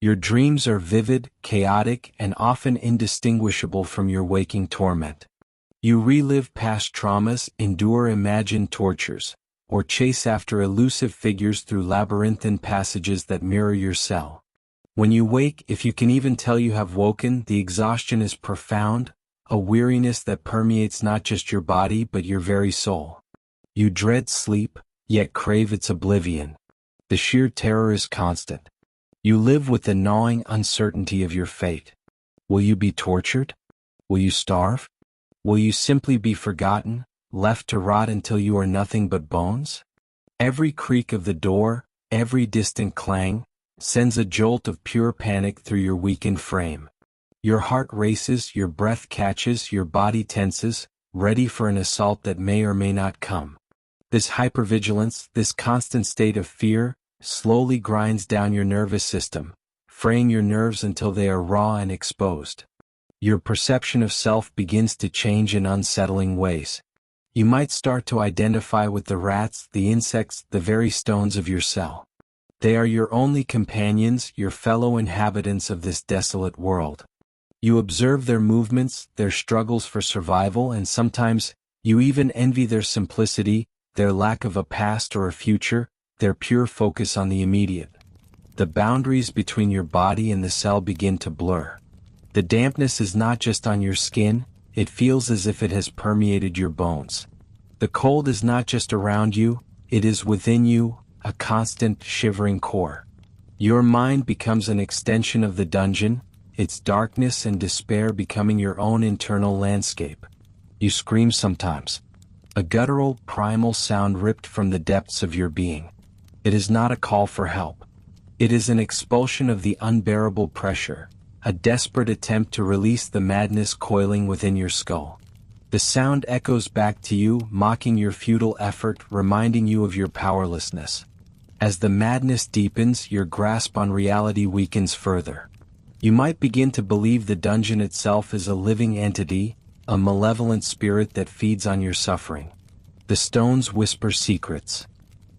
Your dreams are vivid, chaotic, and often indistinguishable from your waking torment. You relive past traumas, endure imagined tortures, or chase after elusive figures through labyrinthine passages that mirror your cell. When you wake, if you can even tell you have woken, the exhaustion is profound, a weariness that permeates not just your body but your very soul. You dread sleep, yet crave its oblivion. The sheer terror is constant. You live with the gnawing uncertainty of your fate. Will you be tortured? Will you starve? Will you simply be forgotten, left to rot until you are nothing but bones? Every creak of the door, every distant clang, sends a jolt of pure panic through your weakened frame. Your heart races, your breath catches, your body tenses, ready for an assault that may or may not come. This hypervigilance, this constant state of fear, slowly grinds down your nervous system, fraying your nerves until they are raw and exposed. Your perception of self begins to change in unsettling ways. You might start to identify with the rats, the insects, the very stones of your cell. They are your only companions, your fellow inhabitants of this desolate world. You observe their movements, their struggles for survival, and sometimes you even envy their simplicity, their lack of a past or a future, their pure focus on the immediate. The boundaries between your body and the cell begin to blur. The dampness is not just on your skin, it feels as if it has permeated your bones. The cold is not just around you, it is within you, a constant, shivering core. Your mind becomes an extension of the dungeon, its darkness and despair becoming your own internal landscape. You scream sometimes. A guttural, primal sound ripped from the depths of your being. It is not a call for help. It is an expulsion of the unbearable pressure, a desperate attempt to release the madness coiling within your skull. The sound echoes back to you, mocking your futile effort, reminding you of your powerlessness. As the madness deepens, your grasp on reality weakens further. You might begin to believe the dungeon itself is a living entity, a malevolent spirit that feeds on your suffering. The stones whisper secrets.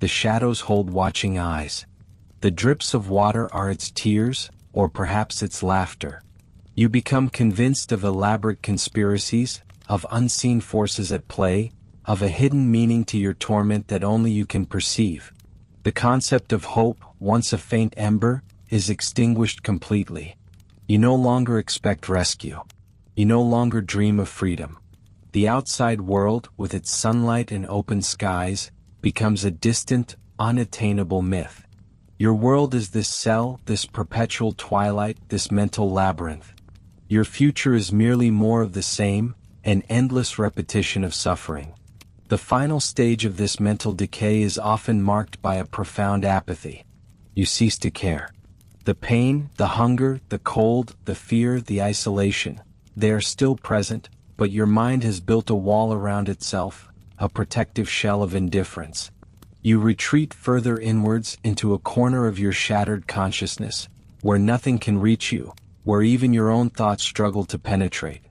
The shadows hold watching eyes. The drips of water are its tears, or perhaps its laughter. You become convinced of elaborate conspiracies, of unseen forces at play, of a hidden meaning to your torment that only you can perceive. The concept of hope, once a faint ember, is extinguished completely. You no longer expect rescue. You no longer dream of freedom. The outside world, with its sunlight and open skies, becomes a distant, unattainable myth. Your world is this cell, this perpetual twilight, this mental labyrinth. Your future is merely more of the same, an endless repetition of suffering. The final stage of this mental decay is often marked by a profound apathy. You cease to care. The pain, the hunger, the cold, the fear, the isolation, they are still present, but your mind has built a wall around itself, a protective shell of indifference. You retreat further inwards into a corner of your shattered consciousness, where nothing can reach you, where even your own thoughts struggle to penetrate.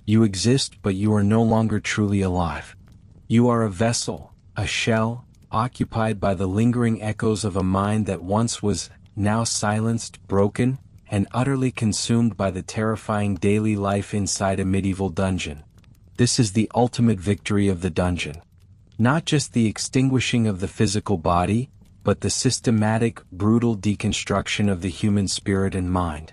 You exist, but you are no longer truly alive. You are a vessel, a shell, occupied by the lingering echoes of a mind that once was, now silenced, broken, and utterly consumed by the terrifying daily life inside a medieval dungeon. This is the ultimate victory of the dungeon. Not just the extinguishing of the physical body, but the systematic, brutal deconstruction of the human spirit and mind.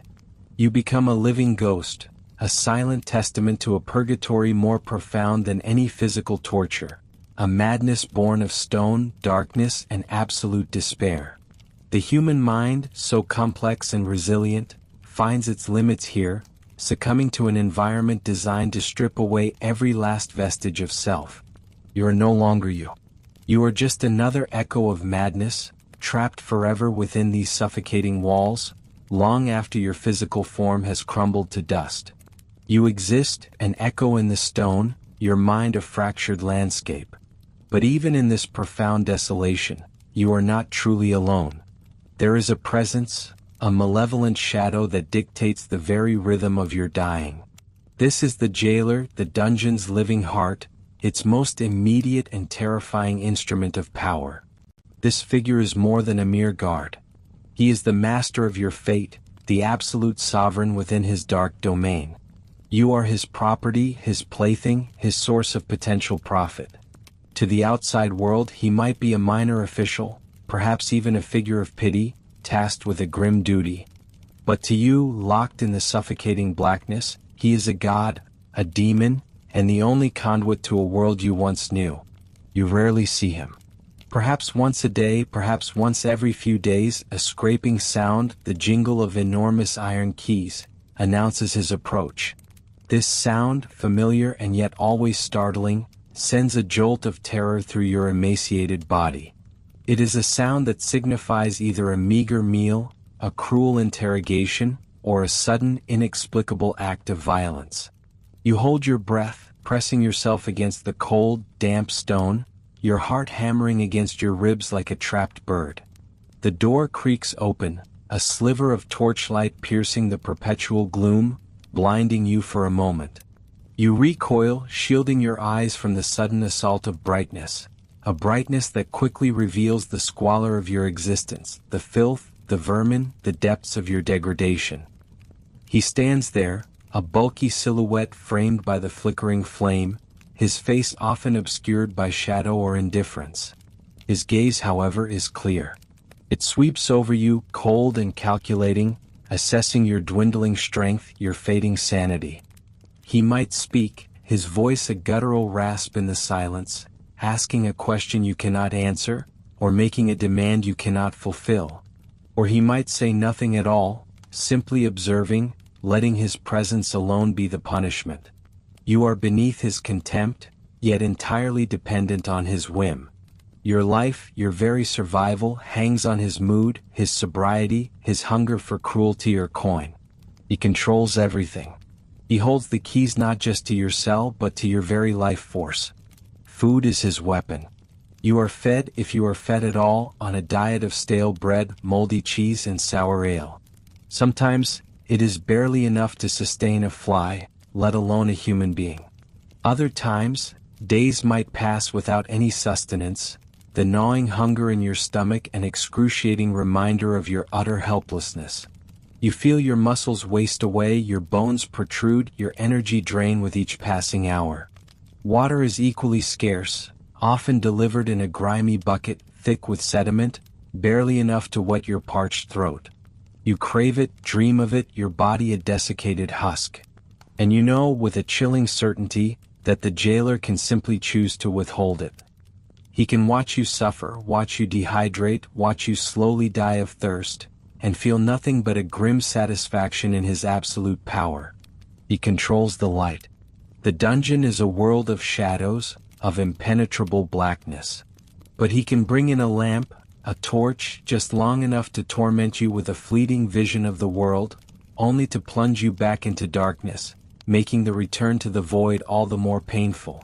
You become a living ghost, a silent testament to a purgatory more profound than any physical torture, a madness born of stone, darkness, and absolute despair. The human mind, so complex and resilient, finds its limits here, succumbing to an environment designed to strip away every last vestige of self. You are no longer you. You are just another echo of madness, trapped forever within these suffocating walls, long after your physical form has crumbled to dust. You exist, an echo in the stone, your mind a fractured landscape. But even in this profound desolation, you are not truly alone. There is a presence, a malevolent shadow that dictates the very rhythm of your dying. This is the jailer, the dungeon's living heart, its most immediate and terrifying instrument of power. This figure is more than a mere guard. He is the master of your fate, the absolute sovereign within his dark domain. You are his property, his plaything, his source of potential profit. To the outside world he might be a minor official, perhaps even a figure of pity, tasked with a grim duty. But to you, locked in the suffocating blackness, he is a god, a demon, and the only conduit to a world you once knew. You rarely see him. Perhaps once a day, perhaps once every few days, a scraping sound, the jingle of enormous iron keys, announces his approach. This sound, familiar and yet always startling, sends a jolt of terror through your emaciated body. It is a sound that signifies either a meager meal, a cruel interrogation, or a sudden, inexplicable act of violence. You hold your breath, pressing yourself against the cold, damp stone, your heart hammering against your ribs like a trapped bird. The door creaks open, a sliver of torchlight piercing the perpetual gloom, blinding you for a moment. You recoil, shielding your eyes from the sudden assault of brightness, a brightness that quickly reveals the squalor of your existence, the filth, the vermin, the depths of your degradation. He stands there, a bulky silhouette framed by the flickering flame, his face often obscured by shadow or indifference. His gaze, however, is clear. It sweeps over you, cold and calculating, assessing your dwindling strength, your fading sanity. He might speak, his voice a guttural rasp in the silence, asking a question you cannot answer, or making a demand you cannot fulfill. Or he might say nothing at all, simply observing, letting his presence alone be the punishment. You are beneath his contempt, yet entirely dependent on his whim. Your life, your very survival, hangs on his mood, his sobriety, his hunger for cruelty or coin. He controls everything. He holds the keys not just to your cell but to your very life force. Food is his weapon. You are fed, if you are fed at all, on a diet of stale bread, moldy cheese and sour ale. Sometimes, it is barely enough to sustain a fly, let alone a human being. Other times, days might pass without any sustenance, the gnawing hunger in your stomach an excruciating reminder of your utter helplessness. You feel your muscles waste away, your bones protrude, your energy drain with each passing hour. Water is equally scarce, often delivered in a grimy bucket, thick with sediment, barely enough to wet your parched throat. You crave it, dream of it, your body a desiccated husk. And you know with a chilling certainty that the jailer can simply choose to withhold it. He can watch you suffer, watch you dehydrate, watch you slowly die of thirst, and feel nothing but a grim satisfaction in his absolute power. He controls the light. The dungeon is a world of shadows, of impenetrable blackness. But he can bring in a lamp, a torch, just long enough to torment you with a fleeting vision of the world, only to plunge you back into darkness, making the return to the void all the more painful.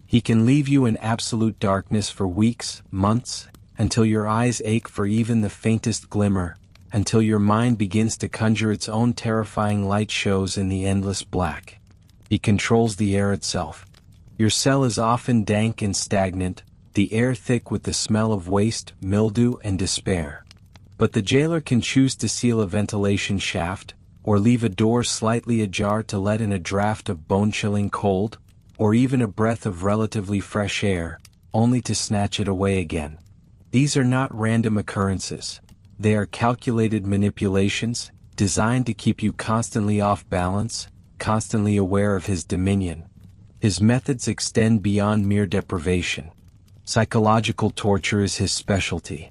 He can leave you in absolute darkness for weeks, months, until your eyes ache for even the faintest glimmer, until your mind begins to conjure its own terrifying light shows in the endless black. He controls the air itself. Your cell is often dank and stagnant, the air thick with the smell of waste, mildew, and despair. But the jailer can choose to seal a ventilation shaft, or leave a door slightly ajar to let in a draft of bone-chilling cold, or even a breath of relatively fresh air, only to snatch it away again. These are not random occurrences. They are calculated manipulations, designed to keep you constantly off balance, constantly aware of his dominion. His methods extend beyond mere deprivation. Psychological torture is his specialty.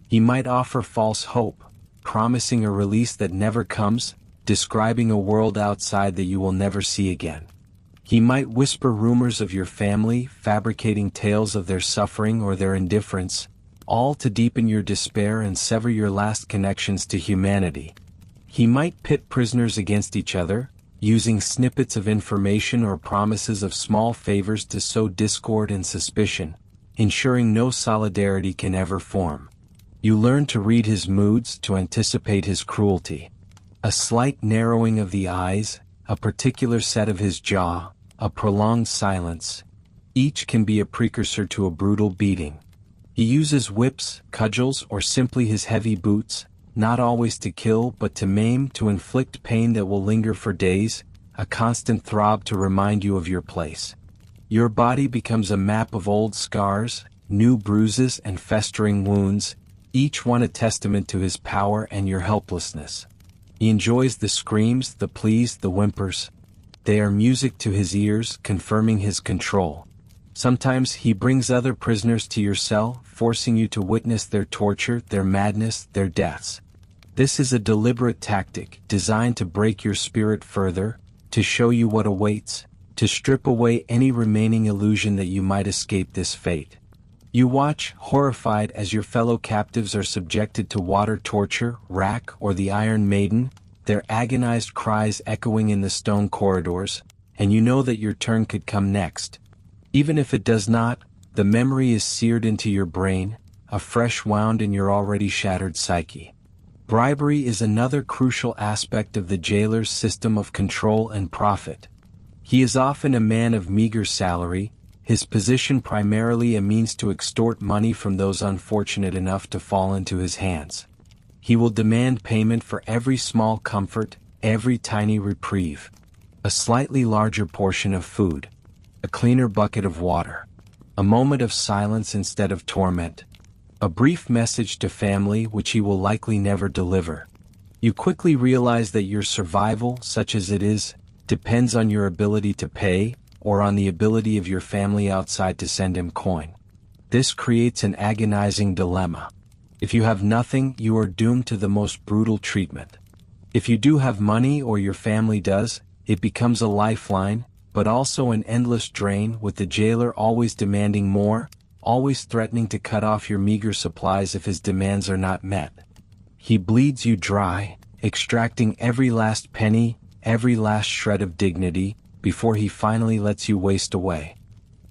He might offer false hope, promising a release that never comes, describing a world outside that you will never see again. He might whisper rumors of your family, fabricating tales of their suffering or their indifference, all to deepen your despair and sever your last connections to humanity. He might pit prisoners against each other, using snippets of information or promises of small favors to sow discord and suspicion, ensuring no solidarity can ever form. You learn to read his moods, to anticipate his cruelty. A slight narrowing of the eyes, a particular set of his jaw, a prolonged silence, each can be a precursor to a brutal beating. He uses whips, cudgels, or simply his heavy boots, not always to kill but to maim, to inflict pain that will linger for days, a constant throb to remind you of your place. Your body becomes a map of old scars, new bruises and festering wounds, each one a testament to his power and your helplessness. He enjoys the screams, the pleas, the whimpers. They are music to his ears, confirming his control. Sometimes he brings other prisoners to your cell, forcing you to witness their torture, their madness, their deaths. This is a deliberate tactic, designed to break your spirit further, to show you what awaits, to strip away any remaining illusion that you might escape this fate. You watch, horrified, as your fellow captives are subjected to water torture, rack, or the Iron Maiden, their agonized cries echoing in the stone corridors, and you know that your turn could come next. Even if it does not, the memory is seared into your brain, a fresh wound in your already shattered psyche. Bribery is another crucial aspect of the jailer's system of control and profit. He is often a man of meager salary, his position primarily a means to extort money from those unfortunate enough to fall into his hands. He will demand payment for every small comfort, every tiny reprieve. A slightly larger portion of food. A cleaner bucket of water. A moment of silence instead of torment. A brief message to family which he will likely never deliver. You quickly realize that your survival, such as it is, depends on your ability to pay, or on the ability of your family outside to send him coin. This creates an agonizing dilemma. If you have nothing, you are doomed to the most brutal treatment. If you do have money or your family does, it becomes a lifeline, but also an endless drain, with the jailer always demanding more, always threatening to cut off your meager supplies if his demands are not met. He bleeds you dry, extracting every last penny, every last shred of dignity, before he finally lets you waste away.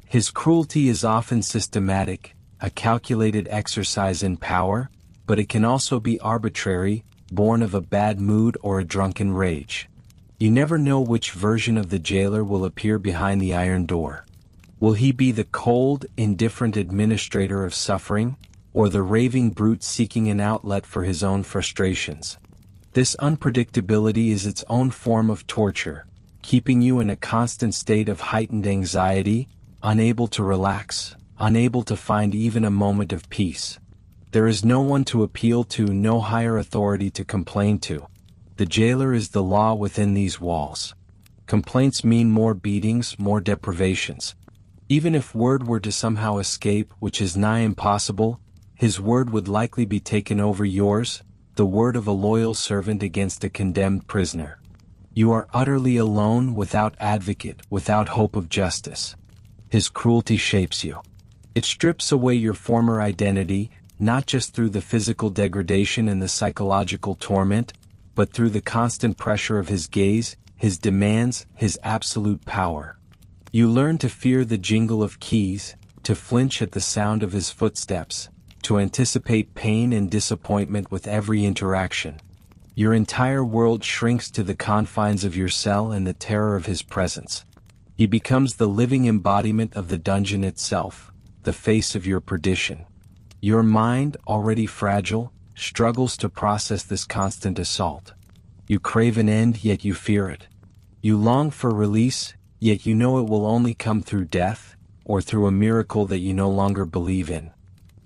His cruelty is often systematic, a calculated exercise in power, but it can also be arbitrary, born of a bad mood or a drunken rage. You never know which version of the jailer will appear behind the iron door. Will he be the cold, indifferent administrator of suffering, or the raving brute seeking an outlet for his own frustrations? This unpredictability is its own form of torture, keeping you in a constant state of heightened anxiety, unable to relax, unable to find even a moment of peace. There is no one to appeal to, no higher authority to complain to. The jailer is the law within these walls. Complaints mean more beatings, more deprivations. Even if word were to somehow escape, which is nigh impossible, his word would likely be taken over yours, the word of a loyal servant against a condemned prisoner. You are utterly alone, without advocate, without hope of justice. His cruelty shapes you. It strips away your former identity, not just through the physical degradation and the psychological torment, but through the constant pressure of his gaze, his demands, his absolute power. You learn to fear the jingle of keys, to flinch at the sound of his footsteps, to anticipate pain and disappointment with every interaction. Your entire world shrinks to the confines of your cell and the terror of his presence. He becomes the living embodiment of the dungeon itself, the face of your perdition. Your mind, already fragile, struggles to process this constant assault. You crave an end, yet you fear it. You long for release, yet you know it will only come through death, or through a miracle that you no longer believe in.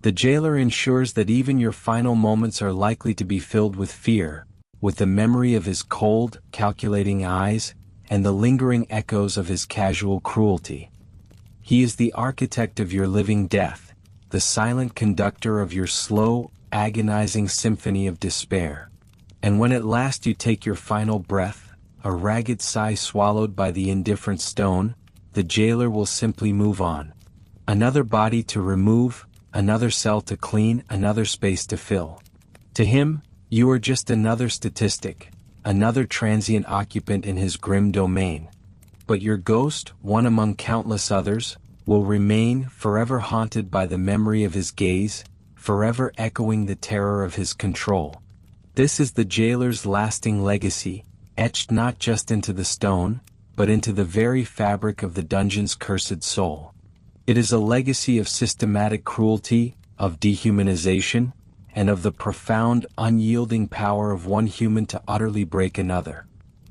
The jailer ensures that even your final moments are likely to be filled with fear, with the memory of his cold, calculating eyes, and the lingering echoes of his casual cruelty. He is the architect of your living death, the silent conductor of your slow, agonizing symphony of despair. And when at last you take your final breath, a ragged sigh swallowed by the indifferent stone, the jailer will simply move on. Another body to remove, another cell to clean, another space to fill. To him, you are just another statistic, another transient occupant in his grim domain. But your ghost, one among countless others, will remain forever haunted by the memory of his gaze, forever echoing the terror of his control. This is the jailer's lasting legacy, etched not just into the stone, but into the very fabric of the dungeon's cursed soul. It is a legacy of systematic cruelty, of dehumanization, and of the profound, unyielding power of one human to utterly break another.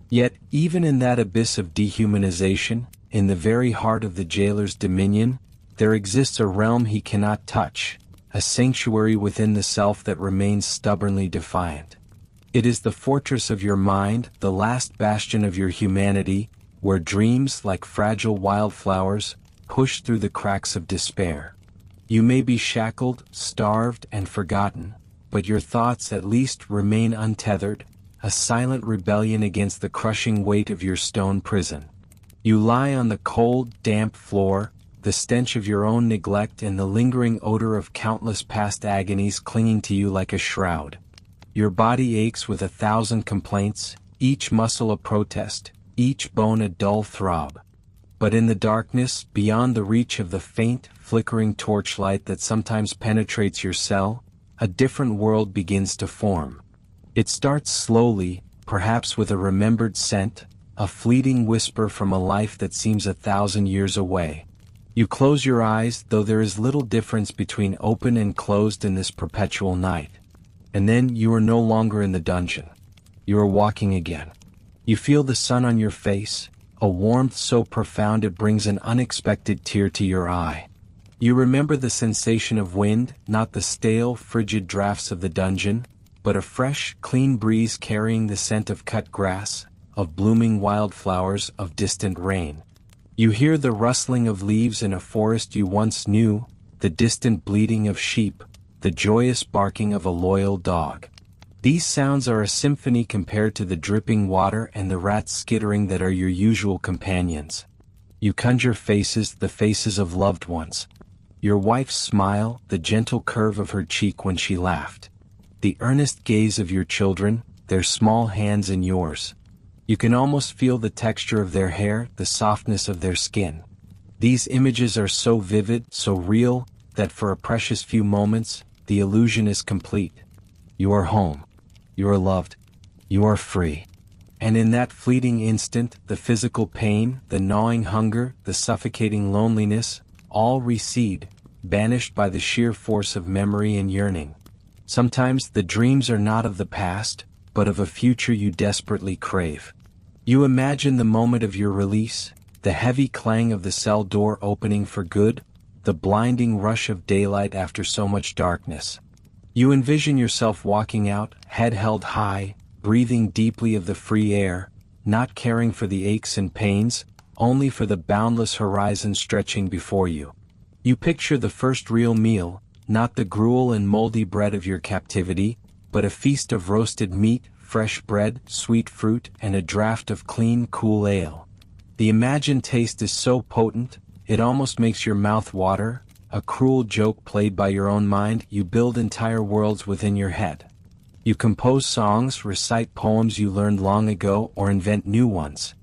Yet, even in that abyss of dehumanization, in the very heart of the jailer's dominion, there exists a realm he cannot touch, a sanctuary within the self that remains stubbornly defiant. It is the fortress of your mind, the last bastion of your humanity, where dreams, like fragile wildflowers, push through the cracks of despair. You may be shackled, starved, and forgotten, but your thoughts at least remain untethered, a silent rebellion against the crushing weight of your stone prison. You lie on the cold, damp floor, the stench of your own neglect and the lingering odor of countless past agonies clinging to you like a shroud. Your body aches with 1,000 complaints, each muscle a protest, each bone a dull throb. But in the darkness, beyond the reach of the faint, flickering torchlight that sometimes penetrates your cell, a different world begins to form. It starts slowly, perhaps with a remembered scent, a fleeting whisper from a life that seems 1,000 years away. You close your eyes, though there is little difference between open and closed in this perpetual night. And then you are no longer in the dungeon. You are walking again. You feel the sun on your face, a warmth so profound it brings an unexpected tear to your eye. You remember the sensation of wind, not the stale, frigid drafts of the dungeon, but a fresh, clean breeze carrying the scent of cut grass, of blooming wildflowers, of distant rain. You hear the rustling of leaves in a forest you once knew, the distant bleating of sheep, the joyous barking of a loyal dog. These sounds are a symphony compared to the dripping water and the rats skittering that are your usual companions. You conjure faces, the faces of loved ones. Your wife's smile, the gentle curve of her cheek when she laughed. The earnest gaze of your children, their small hands in yours. You can almost feel the texture of their hair, the softness of their skin. These images are so vivid, so real, that for a precious few moments, the illusion is complete. You are home. You are loved. You are free. And in that fleeting instant, the physical pain, the gnawing hunger, the suffocating loneliness, all recede, banished by the sheer force of memory and yearning. Sometimes the dreams are not of the past, but of a future you desperately crave. You imagine the moment of your release, the heavy clang of the cell door opening for good, the blinding rush of daylight after so much darkness. You envision yourself walking out, head held high, breathing deeply of the free air, not caring for the aches and pains, only for the boundless horizon stretching before you. You picture the first real meal, not the gruel and moldy bread of your captivity, but a feast of roasted meat, fresh bread, sweet fruit, and a draught of clean, cool ale. The imagined taste is so potent, it almost makes your mouth water, a cruel joke played by your own mind. You build entire worlds within your head. You compose songs, recite poems you learned long ago, or invent new ones.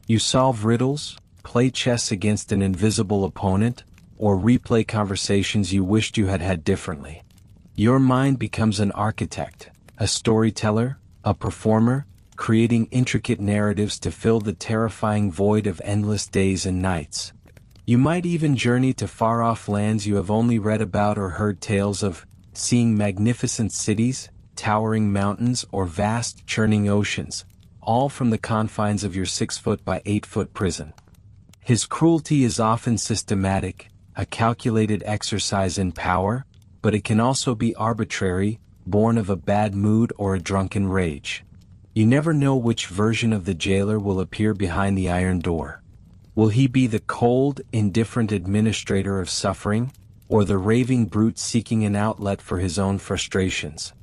You solve riddles, play chess against an invisible opponent, or replay conversations you wished you had had differently. Your mind becomes an architect, a storyteller, a performer, creating intricate narratives to fill the terrifying void of endless days and nights. You might even journey to far-off lands you have only read about or heard tales of, seeing magnificent cities, towering mountains, or vast, churning oceans, all from the confines of your 6-foot by 8-foot prison. His cruelty is often systematic, a calculated exercise in power, but it can also be arbitrary, born of a bad mood or a drunken rage. You never know which version of the jailer will appear behind the iron door. Will he be the cold, indifferent administrator of suffering, or the raving brute seeking an outlet for his own frustrations?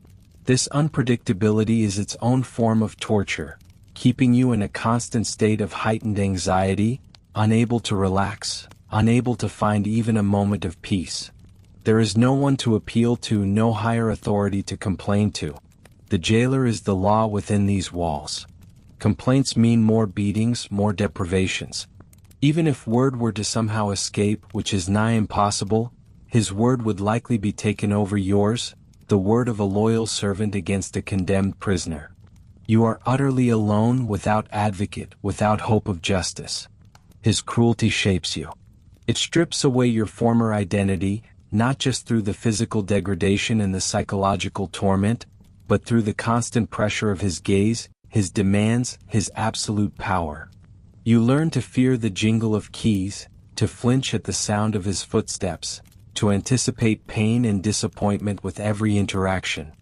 This unpredictability is its own form of torture, keeping you in a constant state of heightened anxiety, unable to relax, unable to find even a moment of peace. There is no one to appeal to, no higher authority to complain to. The jailer is the law within these walls. Complaints mean more beatings, more deprivations. Even if word were to somehow escape, which is nigh impossible, his word would likely be taken over yours, the word of a loyal servant against a condemned prisoner. You are utterly alone, without advocate, without hope of justice. His cruelty shapes you. It strips away your former identity, not just through the physical degradation and the psychological torment, but through the constant pressure of his gaze, his demands, his absolute power. You learn to fear the jingle of keys, to flinch at the sound of his footsteps, to anticipate pain and disappointment with every interaction.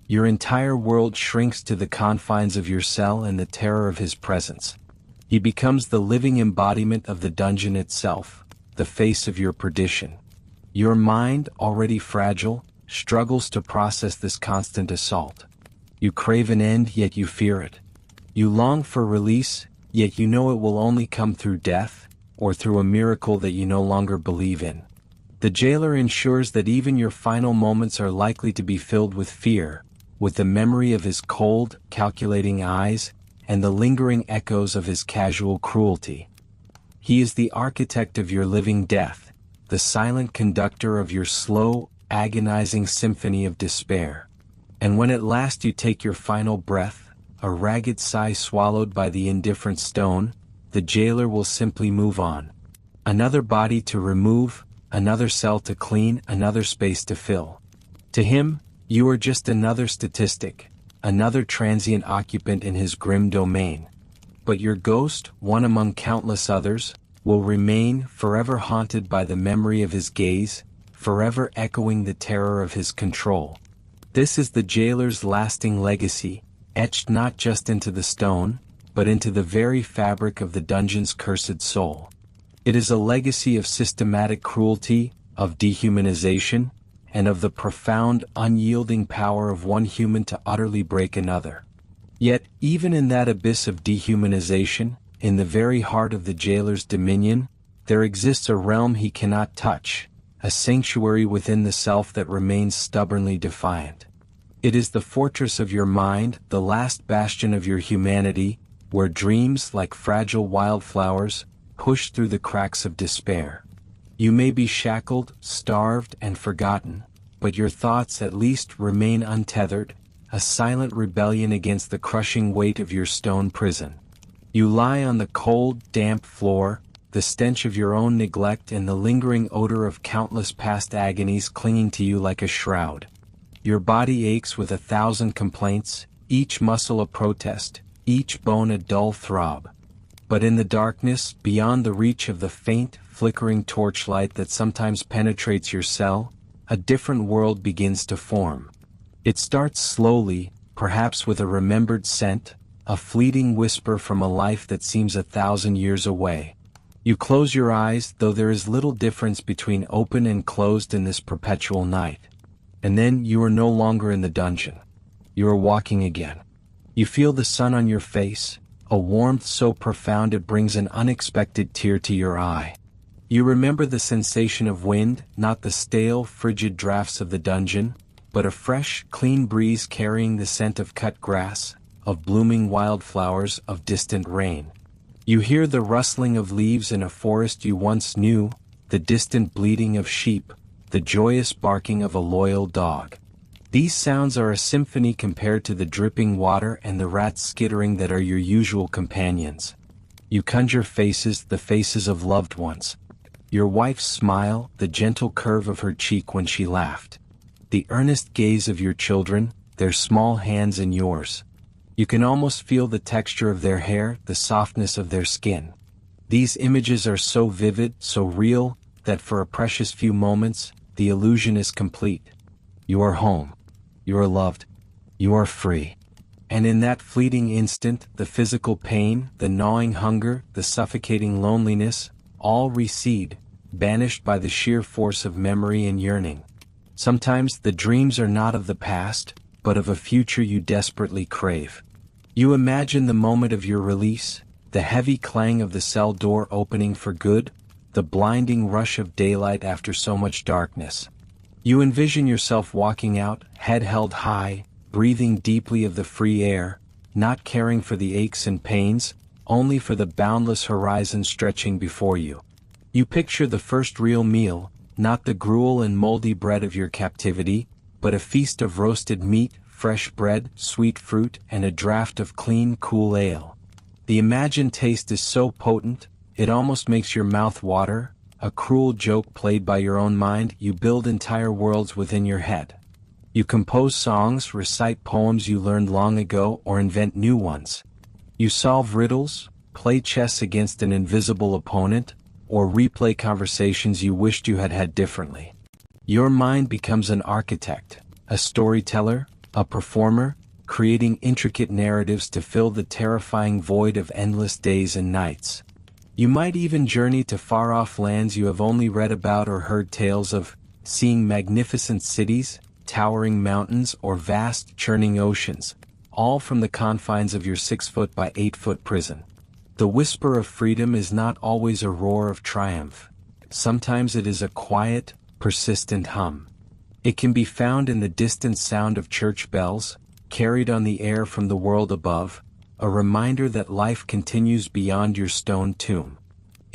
Your entire world shrinks to the confines of your cell and the terror of his presence. He becomes the living embodiment of the dungeon itself, the face of your perdition. Your mind, already fragile, struggles to process this constant assault. You crave an end, yet you fear it. You long for release, yet you know it will only come through death, or through a miracle that you no longer believe in. The jailer ensures that even your final moments are likely to be filled with fear, with the memory of his cold, calculating eyes, and the lingering echoes of his casual cruelty. He is the architect of your living death, the silent conductor of your slow, agonizing symphony of despair. And when at last you take your final breath, a ragged sigh swallowed by the indifferent stone, the jailer will simply move on. Another body to remove, another cell to clean, another space to fill. To him, you are just another statistic, another transient occupant in his grim domain. But your ghost, one among countless others, will remain forever haunted by the memory of his gaze, forever echoing the terror of his control. This is the jailer's lasting legacy, etched not just into the stone, but into the very fabric of the dungeon's cursed soul. It is a legacy of systematic cruelty, of dehumanization, and of the profound, unyielding power of one human to utterly break another. Yet, even in that abyss of dehumanization, in the very heart of the jailer's dominion, There exists a realm he cannot touch, a sanctuary within the self that remains stubbornly defiant. It is the fortress of your mind, the last bastion of your humanity, where dreams, like fragile wildflowers, push through the cracks of despair. You may be shackled, starved, and forgotten, but your thoughts at least remain untethered, a silent rebellion against the crushing weight of your stone prison. You lie on the cold, damp floor, the stench of your own neglect and the lingering odor of countless past agonies clinging to you like a shroud. Your body aches with 1,000 complaints, each muscle a protest, each bone a dull throb. But in the darkness, beyond the reach of the faint, flickering torchlight that sometimes penetrates your cell, a different world begins to form. It starts slowly, perhaps with a remembered scent, a fleeting whisper from a life that seems 1,000 years away. You close your eyes, though there is little difference between open and closed in this perpetual night. And then you are no longer in the dungeon. You are walking again. You feel the sun on your face, a warmth so profound it brings an unexpected tear to your eye. You remember the sensation of wind, not the stale, frigid drafts of the dungeon, but a fresh, clean breeze carrying the scent of cut grass, of blooming wildflowers, of distant rain. You hear the rustling of leaves in a forest you once knew, the distant bleating of sheep, the joyous barking of a loyal dog. These sounds are a symphony compared to the dripping water and the rats skittering that are your usual companions. You conjure faces, the faces of loved ones. Your wife's smile, the gentle curve of her cheek when she laughed. The earnest gaze of your children, their small hands in yours. You can almost feel the texture of their hair, the softness of their skin. These images are so vivid, so real, that for a precious few moments, the illusion is complete. You are home. You are loved. You are free. And in that fleeting instant, the physical pain, the gnawing hunger, the suffocating loneliness, all recede, banished by the sheer force of memory and yearning. Sometimes the dreams are not of the past, but of a future you desperately crave. You imagine the moment of your release, the heavy clang of the cell door opening for good, the blinding rush of daylight after so much darkness. You envision yourself walking out, head held high, breathing deeply of the free air, not caring for the aches and pains, only for the boundless horizon stretching before you. You picture the first real meal, not the gruel and moldy bread of your captivity, but a feast of roasted meat, fresh bread, sweet fruit, and a draught of clean, cool ale. The imagined taste is so potent, it almost makes your mouth water, a cruel joke played by your own mind. You build entire worlds within your head. You compose songs, recite poems you learned long ago, or invent new ones. You solve riddles, play chess against an invisible opponent, or replay conversations you wished you had had differently. Your mind becomes an architect, a storyteller, a performer, creating intricate narratives to fill the terrifying void of endless days and nights. You might even journey to far-off lands you have only read about or heard tales of, seeing magnificent cities, towering mountains, or vast, churning oceans, all from the confines of your 6-foot by 8-foot prison. The whisper of freedom is not always a roar of triumph. Sometimes it is a quiet, persistent hum. It can be found in the distant sound of church bells, carried on the air from the world above, a reminder that life continues beyond your stone tomb.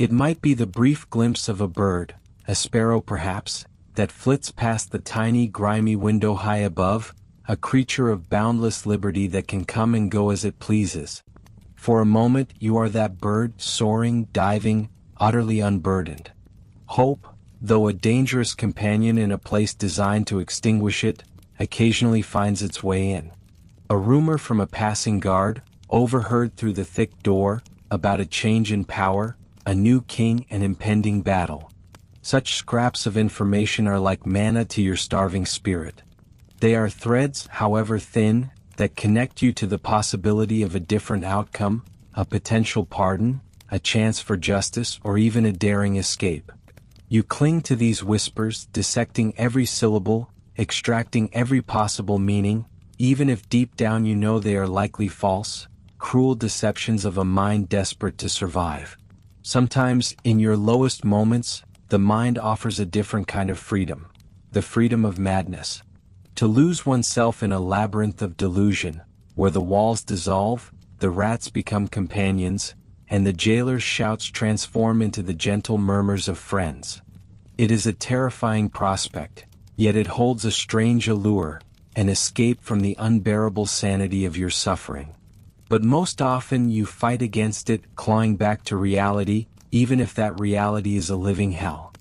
It might be the brief glimpse of a bird, a sparrow perhaps, that flits past the tiny grimy window high above, a creature of boundless liberty that can come and go as it pleases. For a moment you are that bird, soaring, diving, utterly unburdened. Hope, though a dangerous companion in a place designed to extinguish it, occasionally finds its way in. A rumor from a passing guard, overheard through the thick door, about a change in power, a new king and impending battle. Such scraps of information are like manna to your starving spirit. They are threads, however thin, that connect you to the possibility of a different outcome, a potential pardon, a chance for justice, or even a daring escape. You cling to these whispers, dissecting every syllable, extracting every possible meaning, even if deep down you know they are likely false, cruel deceptions of a mind desperate to survive. Sometimes, in your lowest moments, the mind offers a different kind of freedom, the freedom of madness. To lose oneself in a labyrinth of delusion, where the walls dissolve, the rats become companions, and the jailer's shouts transform into the gentle murmurs of friends. It is a terrifying prospect, yet it holds a strange allure, an escape from the unbearable sanity of your suffering. But most often you fight against it, clawing back to reality, even if that reality is a living hell.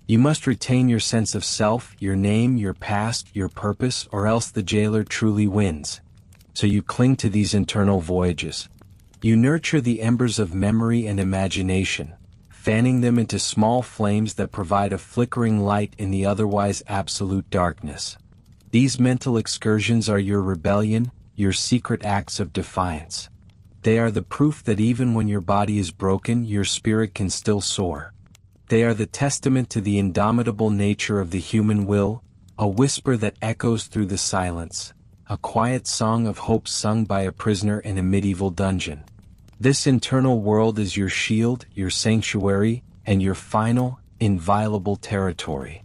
You must retain your sense of self, your name, your past, your purpose, or else the jailer truly wins. So you cling to these internal voyages. You nurture the embers of memory and imagination, fanning them into small flames that provide a flickering light in the otherwise absolute darkness. These mental excursions are your rebellion, your secret acts of defiance. They are the proof that even when your body is broken, your spirit can still soar. They are the testament to the indomitable nature of the human will, a whisper that echoes through the silence, a quiet song of hope sung by a prisoner in a medieval dungeon. This internal world is your shield, your sanctuary, and your final, inviolable territory.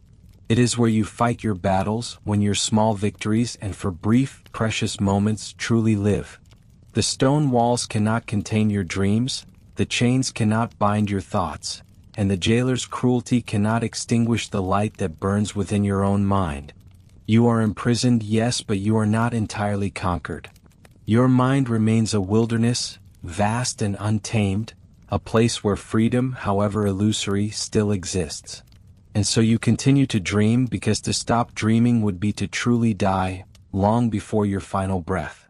It is where you fight your battles, when your small victories and for brief, precious moments truly live. The stone walls cannot contain your dreams, the chains cannot bind your thoughts, and the jailer's cruelty cannot extinguish the light that burns within your own mind. You are imprisoned, yes, but you are not entirely conquered. Your mind remains a wilderness, vast and untamed, a place where freedom, however illusory, still exists. And so you continue to dream, because to stop dreaming would be to truly die, long before your final breath.